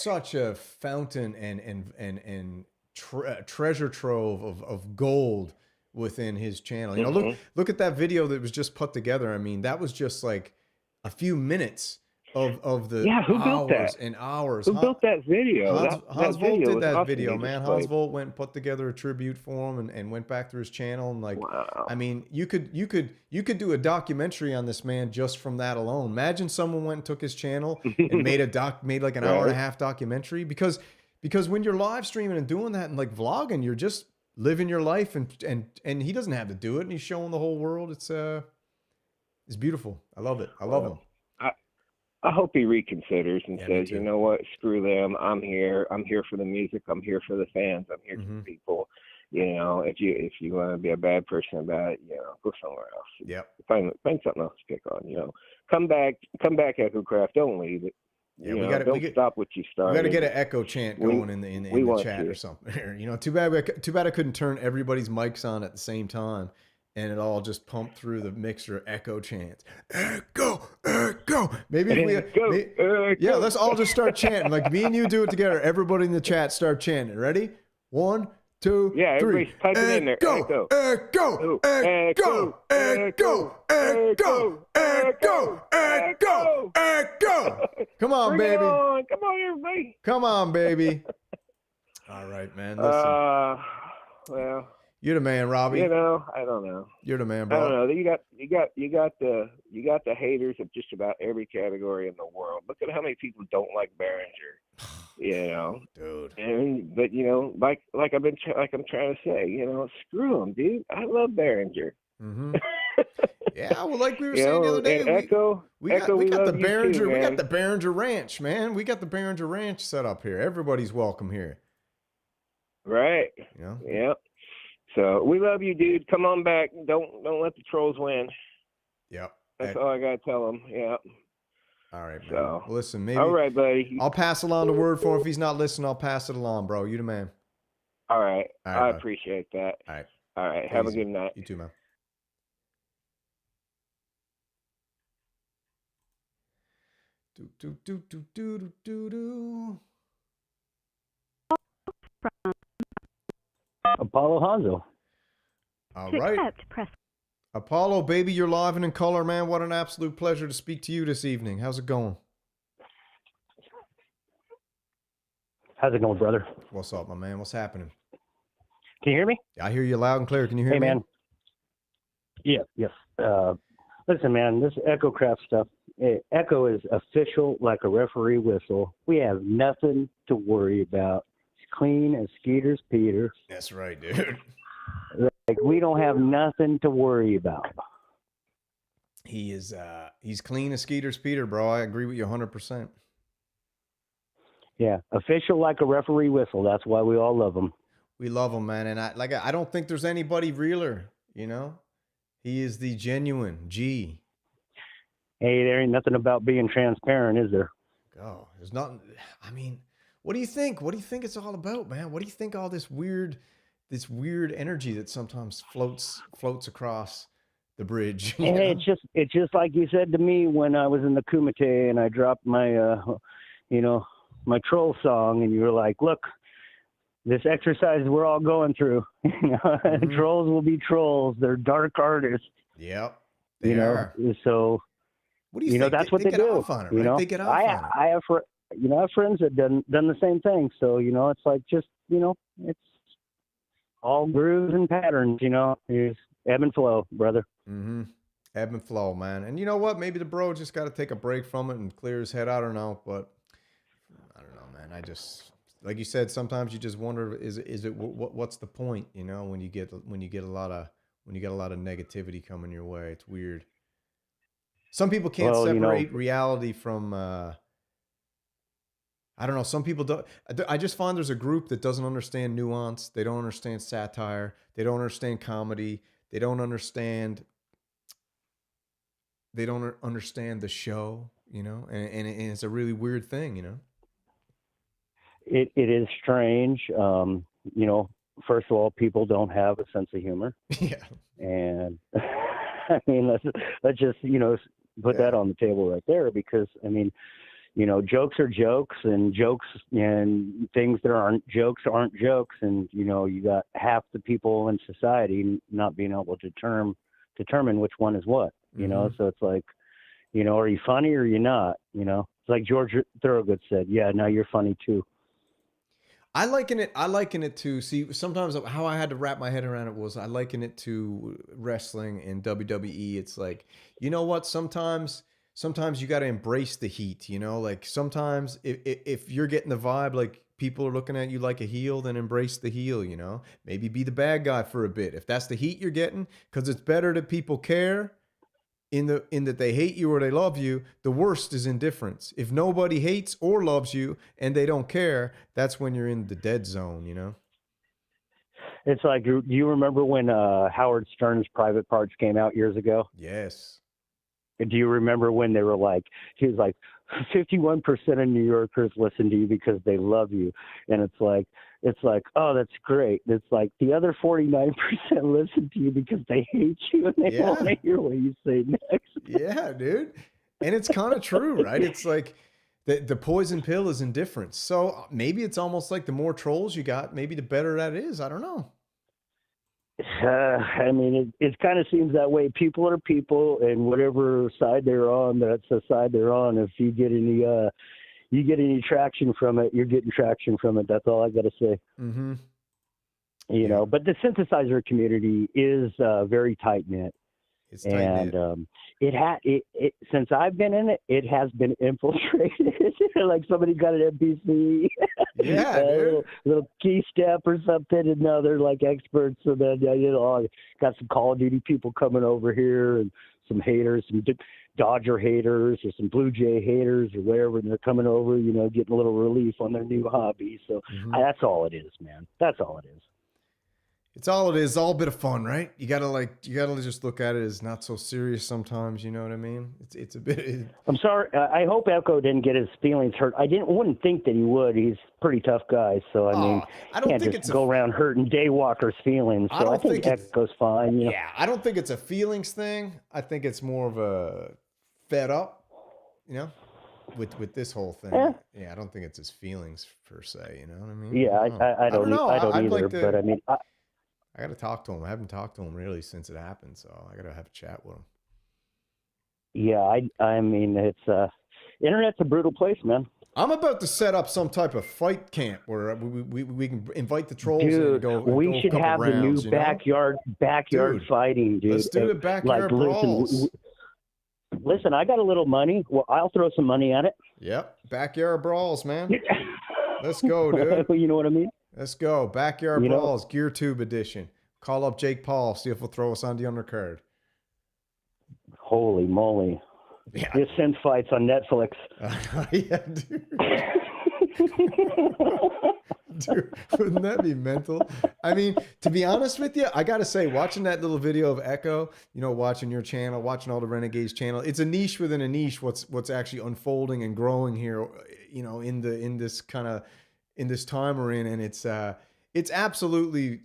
such a fountain and treasure trove of gold within his channel. You know, look at that video that was just put together. I mean, that was just like a few minutes of the hours and hours. Who built that video? Hans Volt did that awesome video, man. Hans Volt went and put together a tribute for him and went back through his channel and, like, wow. I mean, you could do a documentary on this man just from that alone. Imagine someone went and took his channel and made like an hour and a half documentary, because when you're live streaming and doing that and like vlogging, you're just living your life and he doesn't have to do it, and he's showing the whole world. It's beautiful. I love it. I love him. I hope he reconsiders and says, you know what, screw them. I'm here. I'm here for the music. I'm here for the fans. I'm here for the people. You know, if you want to be a bad person about it, you know, go somewhere else. Yep. Find something else to pick on. You know, come back, Echo Kraft. Don't leave it. Yeah, don't stop what you started. We got to get an echo chant going in the chat or something. You know, too bad I couldn't turn everybody's mics on at the same time, and it all just pumped through the mixer echo chants. Echo, echo. Yeah, let's all just start chanting. Like, me and you do it together. Everybody in the chat start chanting. Ready? 1, 2, 3. Everybody's typing in there. Echo, echo, echo, echo, echo, echo, echo, echo. Come on, baby. Come on, everybody. Come on, baby. All right, man. Listen. Well, you're the man, Robbie. You know, I don't know. You're the man, bro. I don't know. You got the haters of just about every category in the world. Look at how many people don't like Behringer. You know, dude. But you know, like I'm trying to say, you know, screw them, dude. I love Behringer. Yeah, well, like we were saying the other day, we got the Behringer, too, we got the Behringer Ranch, man. We got the Behringer Ranch set up here. Everybody's welcome here. Right. You know? Yep. So we love you, dude. Come on back. Don't let the trolls win. Yep. That's all I gotta tell them. Yep. All right, man. So, well, listen, maybe. All right, buddy. I'll pass along the word for him. If he's not listening, I'll pass it along, bro. You the man. All right. I bud. appreciate that. All right. Have a good night. You too, man. Apollo Hanzo. All right. Apollo, baby, you're live and in color, man. What an absolute pleasure to speak to you this evening. How's it going? How's it going, brother? What's up, my man? What's happening? Can you hear me? I hear you loud and clear. Can you hear me? Hey, man. Yeah, yes. Listen, man, this Echo Kraft stuff, Echo is official like a referee whistle. We have nothing to worry about. It's clean as Skeeter's Peter. That's right, dude. Like, we don't have nothing to worry about. He's clean as Skeeter's Peter, bro. I agree with you 100%. Yeah, official like a referee whistle. That's why we all love him. We love him, man. And I don't think there's anybody realer, you know? He is the genuine G. Hey, there ain't nothing about being transparent, is there? Oh, there's nothing. I mean, what do you think? What do you think it's all about, man? What do you think all this weird energy that sometimes floats across the bridge. And it's just like you said to me when I was in the Kumite and I dropped my, my troll song, and you were like, look, this exercise we're all going through, trolls will be trolls. They're dark artists. Yep. They are. So, what do you think? That's what they do. Off on it, right? They get off on it. I have friends that done the same thing. So, it's like just, it's all grooves and patterns, it's ebb and flow, brother. Mm-hmm. Ebb and flow, man. And you know what? Maybe the bro just got to take a break from it and clear his head. I don't know, but I don't know, man. I just, like you said, sometimes you just wonder, is it what's the point? When you get a lot of negativity coming your way, it's weird. Some people can't separate reality from. I don't know. Some people don't. I just find there's a group that doesn't understand nuance. They don't understand satire. They don't understand comedy. They don't understand the show, and it's a really weird thing, It is strange. First of all, people don't have a sense of humor. Yeah. And I mean, let's just, put that on the table right there, because jokes are jokes, and jokes and things that aren't jokes. And, you got half the people in society not being able to determine which one is what, so it's like, are you funny or you're not, it's like George Thorogood said, yeah, now you're funny too. I liken it to, see, sometimes how I had to wrap my head around it was I liken it to wrestling and WWE. It's like, you know what? Sometimes you got to embrace the heat, like sometimes if you're getting the vibe, like people are looking at you like a heel, then embrace the heel, maybe be the bad guy for a bit. If that's the heat you're getting, because it's better that people care in that they hate you or they love you. The worst is indifference. If nobody hates or loves you and they don't care, that's when you're in the dead zone, It's like, do you remember when Howard Stern's Private Parts came out years ago? Yes. Do you remember when they were like, he was like, 51% of New Yorkers listen to you because they love you. And it's like, oh, that's great. It's like the other 49% listen to you because they hate you and they want to hear what you say next. Yeah, dude. And it's kind of true, right? It's like the poison pill is indifference. So maybe it's almost like the more trolls you got, maybe the better that is. I don't know. I mean, it kind of seems that way. People are people, and whatever side they're on, that's the side they're on. If you get any traction from it, you're getting traction from it. That's all I got to say. Mm-hmm. But the synthesizer community is very tight knit. It's tight knit. And it since I've been in it, it has been infiltrated. Like somebody got an MPC, dude. little key step or something, and now they're like experts. So then got some Call of Duty people coming over here, and some haters, some Dodger haters, or some Blue Jay haters, or whatever. And they're coming over, getting a little relief on their new hobby. So that's all it is, man. That's all it is. It's all it is. All a bit of fun, right? You gotta just look at it as not so serious sometimes. You know what I mean? It's a bit. I'm sorry. I hope Echo didn't get his feelings hurt. Wouldn't think that he would. He's a pretty tough guy. So I mean, I don't can't think just go around hurting Daywalker's feelings. So I think Echo's fine. Yeah, I don't think it's a feelings thing. I think it's more of a fed up. With this whole thing. Yeah, I don't think it's his feelings per se. You know what I mean? Yeah, I don't know. I don't either. But I mean. I got to talk to him. I haven't talked to him really since it happened, so I got to have a chat with him. Yeah, I mean, it's internet's a brutal place, man. I'm about to set up some type of fight camp where we can invite the trolls dude, in and go. We should have rounds, the new backyard dude, fighting, dude. Let's do the backyard brawls. Listen, I got a little money. Well, I'll throw some money at it. Yep, backyard brawls, man. Let's go, dude. You know what I mean? Let's go. Backyard Brawls, Gear Tube Edition. Call up Jake Paul, see if he'll throw us on the undercard. Holy moly. Yeah. This Synth Fight's on Netflix. Yeah, dude. Dude, wouldn't that be mental? I mean, to be honest with you, I got to say, watching that little video of Echo, watching your channel, watching all the Renegades channel, it's a niche within a niche what's actually unfolding and growing here, in this time we're in, and it's absolutely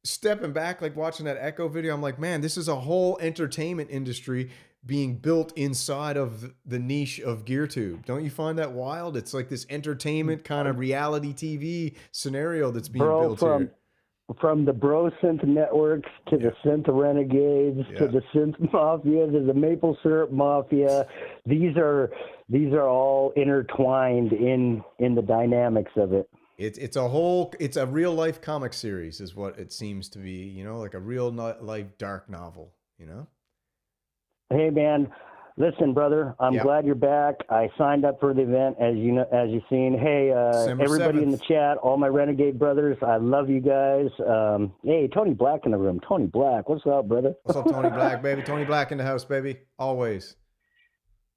stepping back, like watching that Echo video, I'm like, man, this is a whole entertainment industry being built inside of the niche of GearTube. Don't you find that wild? It's like this entertainment kind of reality TV scenario that's being built here. From the Bro Synth networks to the Synth Renegades to the Synth Mafia to the Maple Syrup Mafia, these are all intertwined in the dynamics of it. It's a real life comic series is what it seems to be, you know, like a real life dark novel, you know? Hey man, listen, brother, I'm glad you're back. I signed up for the event, as you've seen. Hey, everybody 7th. In the chat, all my Renegade brothers, I love you guys. Hey, Tony Black in the room. Tony Black, what's up, brother? What's up, Tony Black, baby? Tony Black in the house, baby. Always.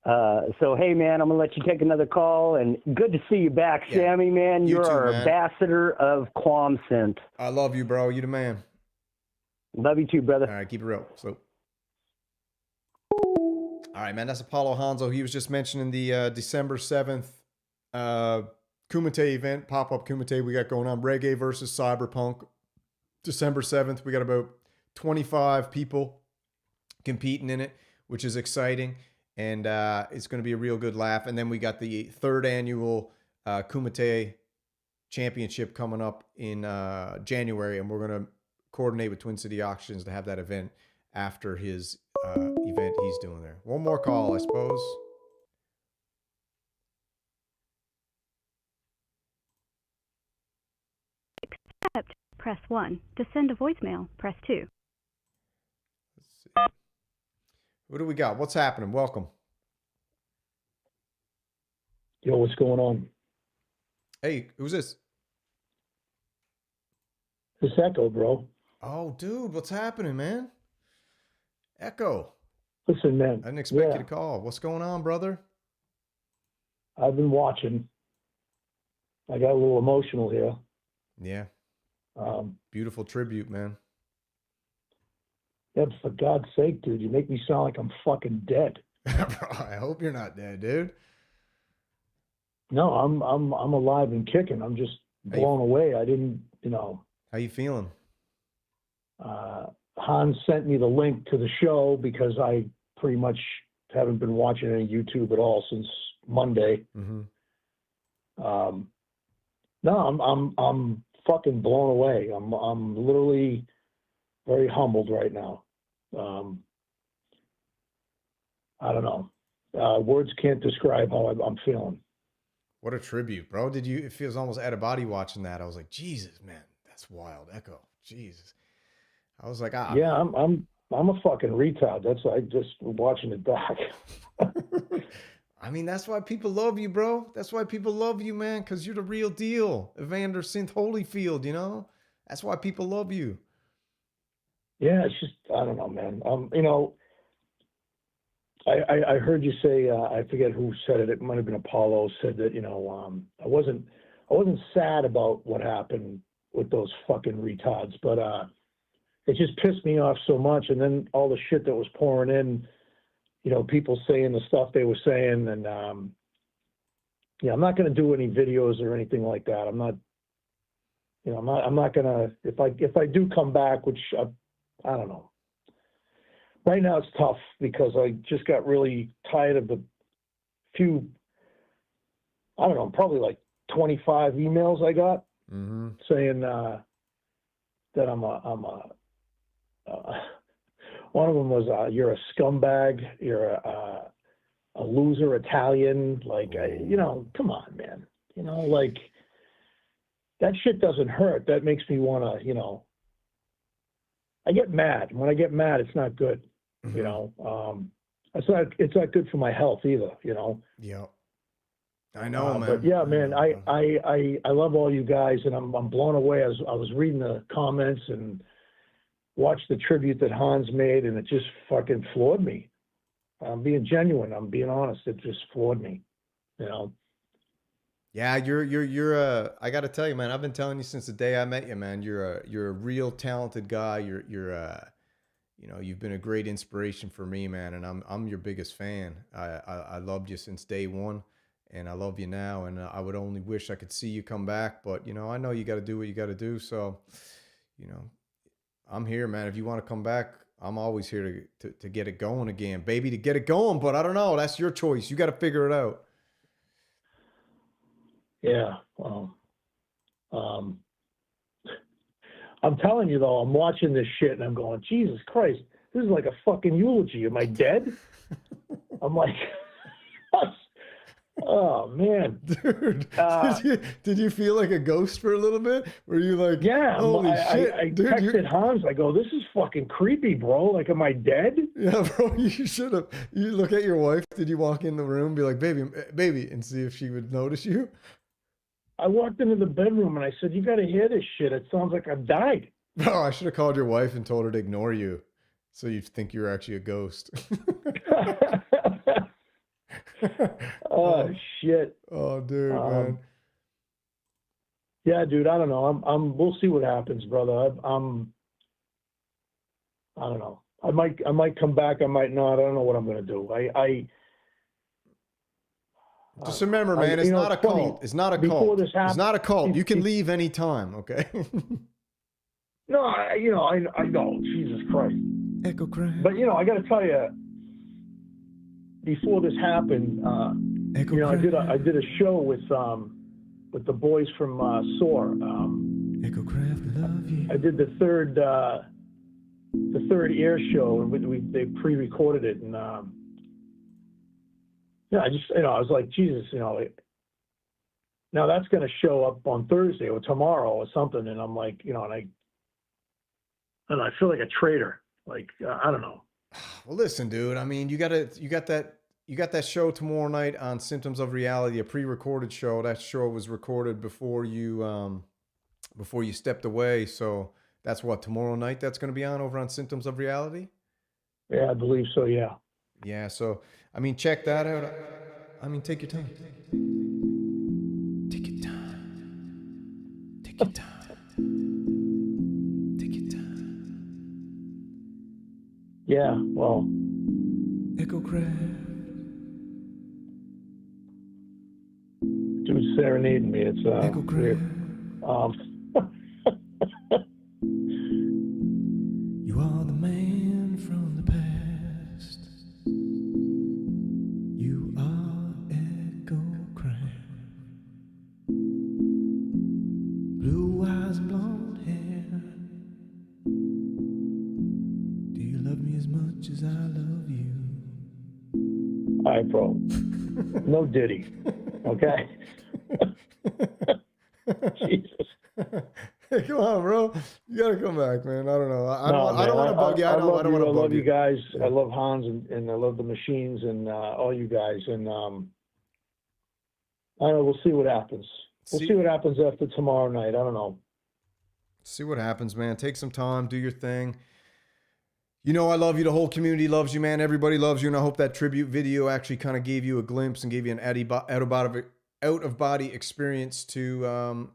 So, hey, man, I'm going to let you take another call, and good to see you back, Sammy, man. You're our ambassador of Quam Synth. I love you, bro. You the man. Love you too, brother. All right, keep it real. So. All right, man, that's Apollo Hanzo. He was just mentioning the December 7th Kumite event, pop-up Kumite we got going on, Reggae versus Cyberpunk. December 7th, we got about 25 people competing in it, which is exciting, and it's going to be a real good laugh. And then we got the 3rd annual Kumite Championship coming up in January, and we're going to coordinate with Twin City Auctions to have that event after his event he's doing there. One more call, I suppose. Accept, press 1. To send a voicemail, press 2. Let's see. What do we got? What's happening? Welcome. Yo, what's going on? Hey, who's this? It's Echo, bro. Oh, dude, what's happening, man? Echo. Listen, man. I didn't expect you to call. What's going on, brother? I've been watching. I got a little emotional here. Yeah. Beautiful tribute, man. Yeah, for God's sake, dude, you make me sound like I'm fucking dead. Bro, I hope you're not dead, dude. No, I'm alive and kicking. I'm just blown away. I didn't, you know. How you feeling? Hans sent me the link to the show because I pretty much haven't been watching any YouTube at all since Monday. Mm-hmm. No, I'm fucking blown away. I'm literally very humbled right now. I don't know. Words can't describe how I'm feeling. What a tribute, bro. It feels almost out of body watching that. I was like, Jesus, man, that's wild. Echo. Jesus. I was like, yeah, I'm a fucking retard. That's I just watching it back. I mean, that's why people love you, bro. That's why people love you, man, because you're the real deal. Evander Synth Holyfield, you know? That's why people love you. Yeah, it's just, I don't know, man. You know, I heard you say, I forget who said it. It might have been Apollo said that, you know, I wasn't sad about what happened with those fucking retards, but it just pissed me off so much. And then all the shit that was pouring in, you know, people saying the stuff they were saying. And, yeah, I'm not going to do any videos or anything like that. I'm not, you know, I'm not going to, if I do come back, which I don't know. Right now it's tough because I just got really tired of the few, I don't know, probably like 25 emails I got saying that I'm a one of them was you're a scumbag, you're a loser Italian, like you know, come on, man, you know, like that shit doesn't hurt. That makes me want to, you know, I get mad. When I get mad, it's not good, you know. It's not good for my health either, you know. Yeah. I know, man. But yeah, man, I love all you guys, and I'm blown away. I was reading the comments and watched the tribute that Hans made, and it just fucking floored me. I'm being genuine. I'm being honest. It just floored me, you know. Yeah, you're I got to tell you, man. I've been telling you since the day I met you, man. You're a real talented guy. You're you know, you've been a great inspiration for me, man, and I'm your biggest fan. I loved you since day one. And I love you now, and I would only wish I could see you come back. But, you know, I know you got to do what you got to do. So, you know, I'm here, man. If you want to come back, I'm always here to get it going again, baby, to get it going. But I don't know. That's your choice. You got to figure it out. Yeah. Well, I'm telling you though, I'm watching this shit and I'm going, Jesus Christ, this is like a fucking eulogy. Am I dead? I'm like, oh man, dude. Did you feel like a ghost for a little bit? Were you like, yeah? Holy shit, I dude, texted Hans. I go, this is fucking creepy, bro. Like, am I dead? Yeah, bro. You should have. You look at your wife. Did you walk in the room, and be like, baby, and see if she would notice you? I walked into the bedroom and I said, you got to hear this shit. It sounds like I've died. Bro, I should have called your wife and told her to ignore you, so you'd think you were actually a ghost. Oh shit. Oh dude, man. Yeah, dude, I don't know. We'll see what happens, brother. I don't know. I might come back, I might not. I don't know what I'm gonna do. Just remember, man, it's not a cult. It's not a cult. It's not a cult. You can leave anytime, okay? No, I know. Jesus Christ. Echo Kraft. But I got to tell you, before this happened, I did a show with the boys from SOAR. Echo Kraft, love you. I did the third air show, and they pre-recorded it, and yeah, I was like, Jesus, now that's going to show up on Thursday or tomorrow or something, and I'm like, and I feel like a traitor. Like, I don't know. Well, listen, dude. I mean, you got that show tomorrow night on Symptoms of Reality, a pre-recorded show. That show was recorded before you stepped away. So that's what, tomorrow night that's going to be on over on Symptoms of Reality? Yeah, I believe so. Yeah. Yeah. So, I mean, check that out. I mean, take your time. Take your time. Take your time. Yeah, well. Echo Kraft. Dude's serenading me. It's Echo weird. You are the man from the past. You are Echo Kraft. Blue eyes and blonde hair. Do you love me as much as I love you? All right, bro. No Diddy. Okay? Jesus. Hey, come on, bro. You gotta come back, man. I don't know. I don't want to bug you. I don't want to bug you. I love you guys. Yeah. I love Hans and I love the machines and all you guys. And I don't know. We'll see what happens. We'll see what happens after tomorrow night. I don't know. See what happens, man. Take some time. Do your thing. You know I love you. The whole community loves you, man. Everybody loves you, and I hope that tribute video actually kind of gave you a glimpse and gave you an out-of-body experience to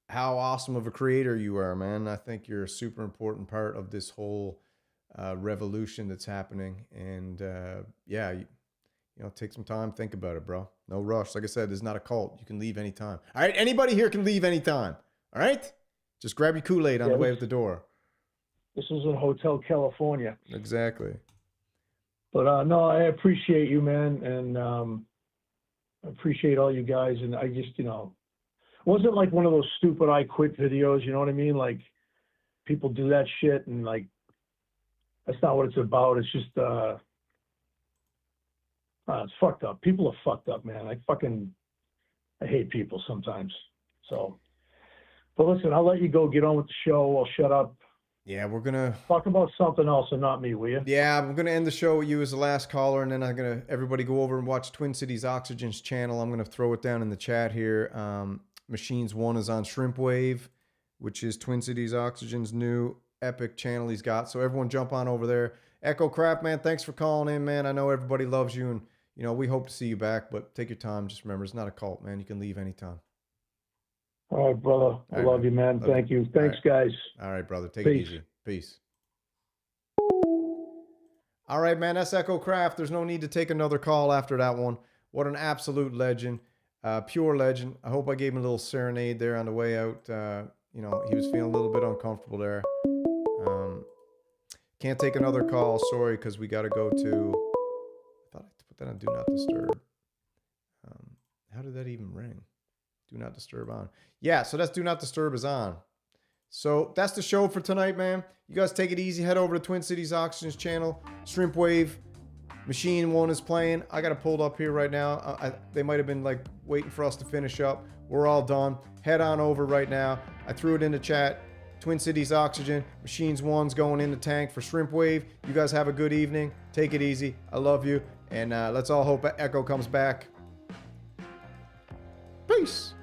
how awesome of a creator you are, man. I think you're a super important part of this whole revolution that's happening, and yeah, take some time, think about it, bro. No rush. Like I said, this is not a cult. You can leave anytime. All right, anybody here can leave anytime. All right, just grab your Kool-Aid on the way out the door. This is in Hotel California. Exactly. But no, I appreciate you, man, and I appreciate all you guys. And I just, it wasn't like one of those stupid I quit videos, you know what I mean? Like, people do that shit, and like, that's not what it's about. It's just, it's fucked up. People are fucked up, man. I hate people sometimes. So, but listen, I'll let you go get on with the show. I'll shut up. Yeah, we're going to talk about something else and not me, will you? Yeah, I'm going to end the show with you as the last caller, and then I'm going to everybody go over and watch Twin Cities Oxygen's channel. I'm going to throw it down in the chat here. Machines 1 is on Shrimp Wave, which is Twin Cities Oxygen's new epic channel he's got. So everyone jump on over there. Echo Kraft, man, thanks for calling in, man. I know everybody loves you, and we hope to see you back, but take your time. Just remember, it's not a cult, man. You can leave anytime. All right, brother. I love you, man. Thank you. Thanks, guys. All right, brother. Take it easy. Peace. All right, man. That's Echo Kraft. There's no need to take another call after that one. What an absolute legend. Pure legend. I hope I gave him a little serenade there on the way out. He was feeling a little bit uncomfortable there. Can't take another call. Sorry, because we got to go to... I thought I put that on Do Not Disturb. How did that even ring? Do Not Disturb on. Yeah, so that's Do Not Disturb is on. So that's the show for tonight, man. You guys take it easy. Head over to Twin Cities Oxygen's channel. Shrimp Wave Machine 1 is playing. I got it pulled up here right now. They might have been like waiting for us to finish up. We're all done. Head on over right now. I threw it in the chat. Twin Cities Oxygen. Machines 1's going in the tank for Shrimp Wave. You guys have a good evening. Take it easy. I love you. And let's all hope Echo comes back. Peace.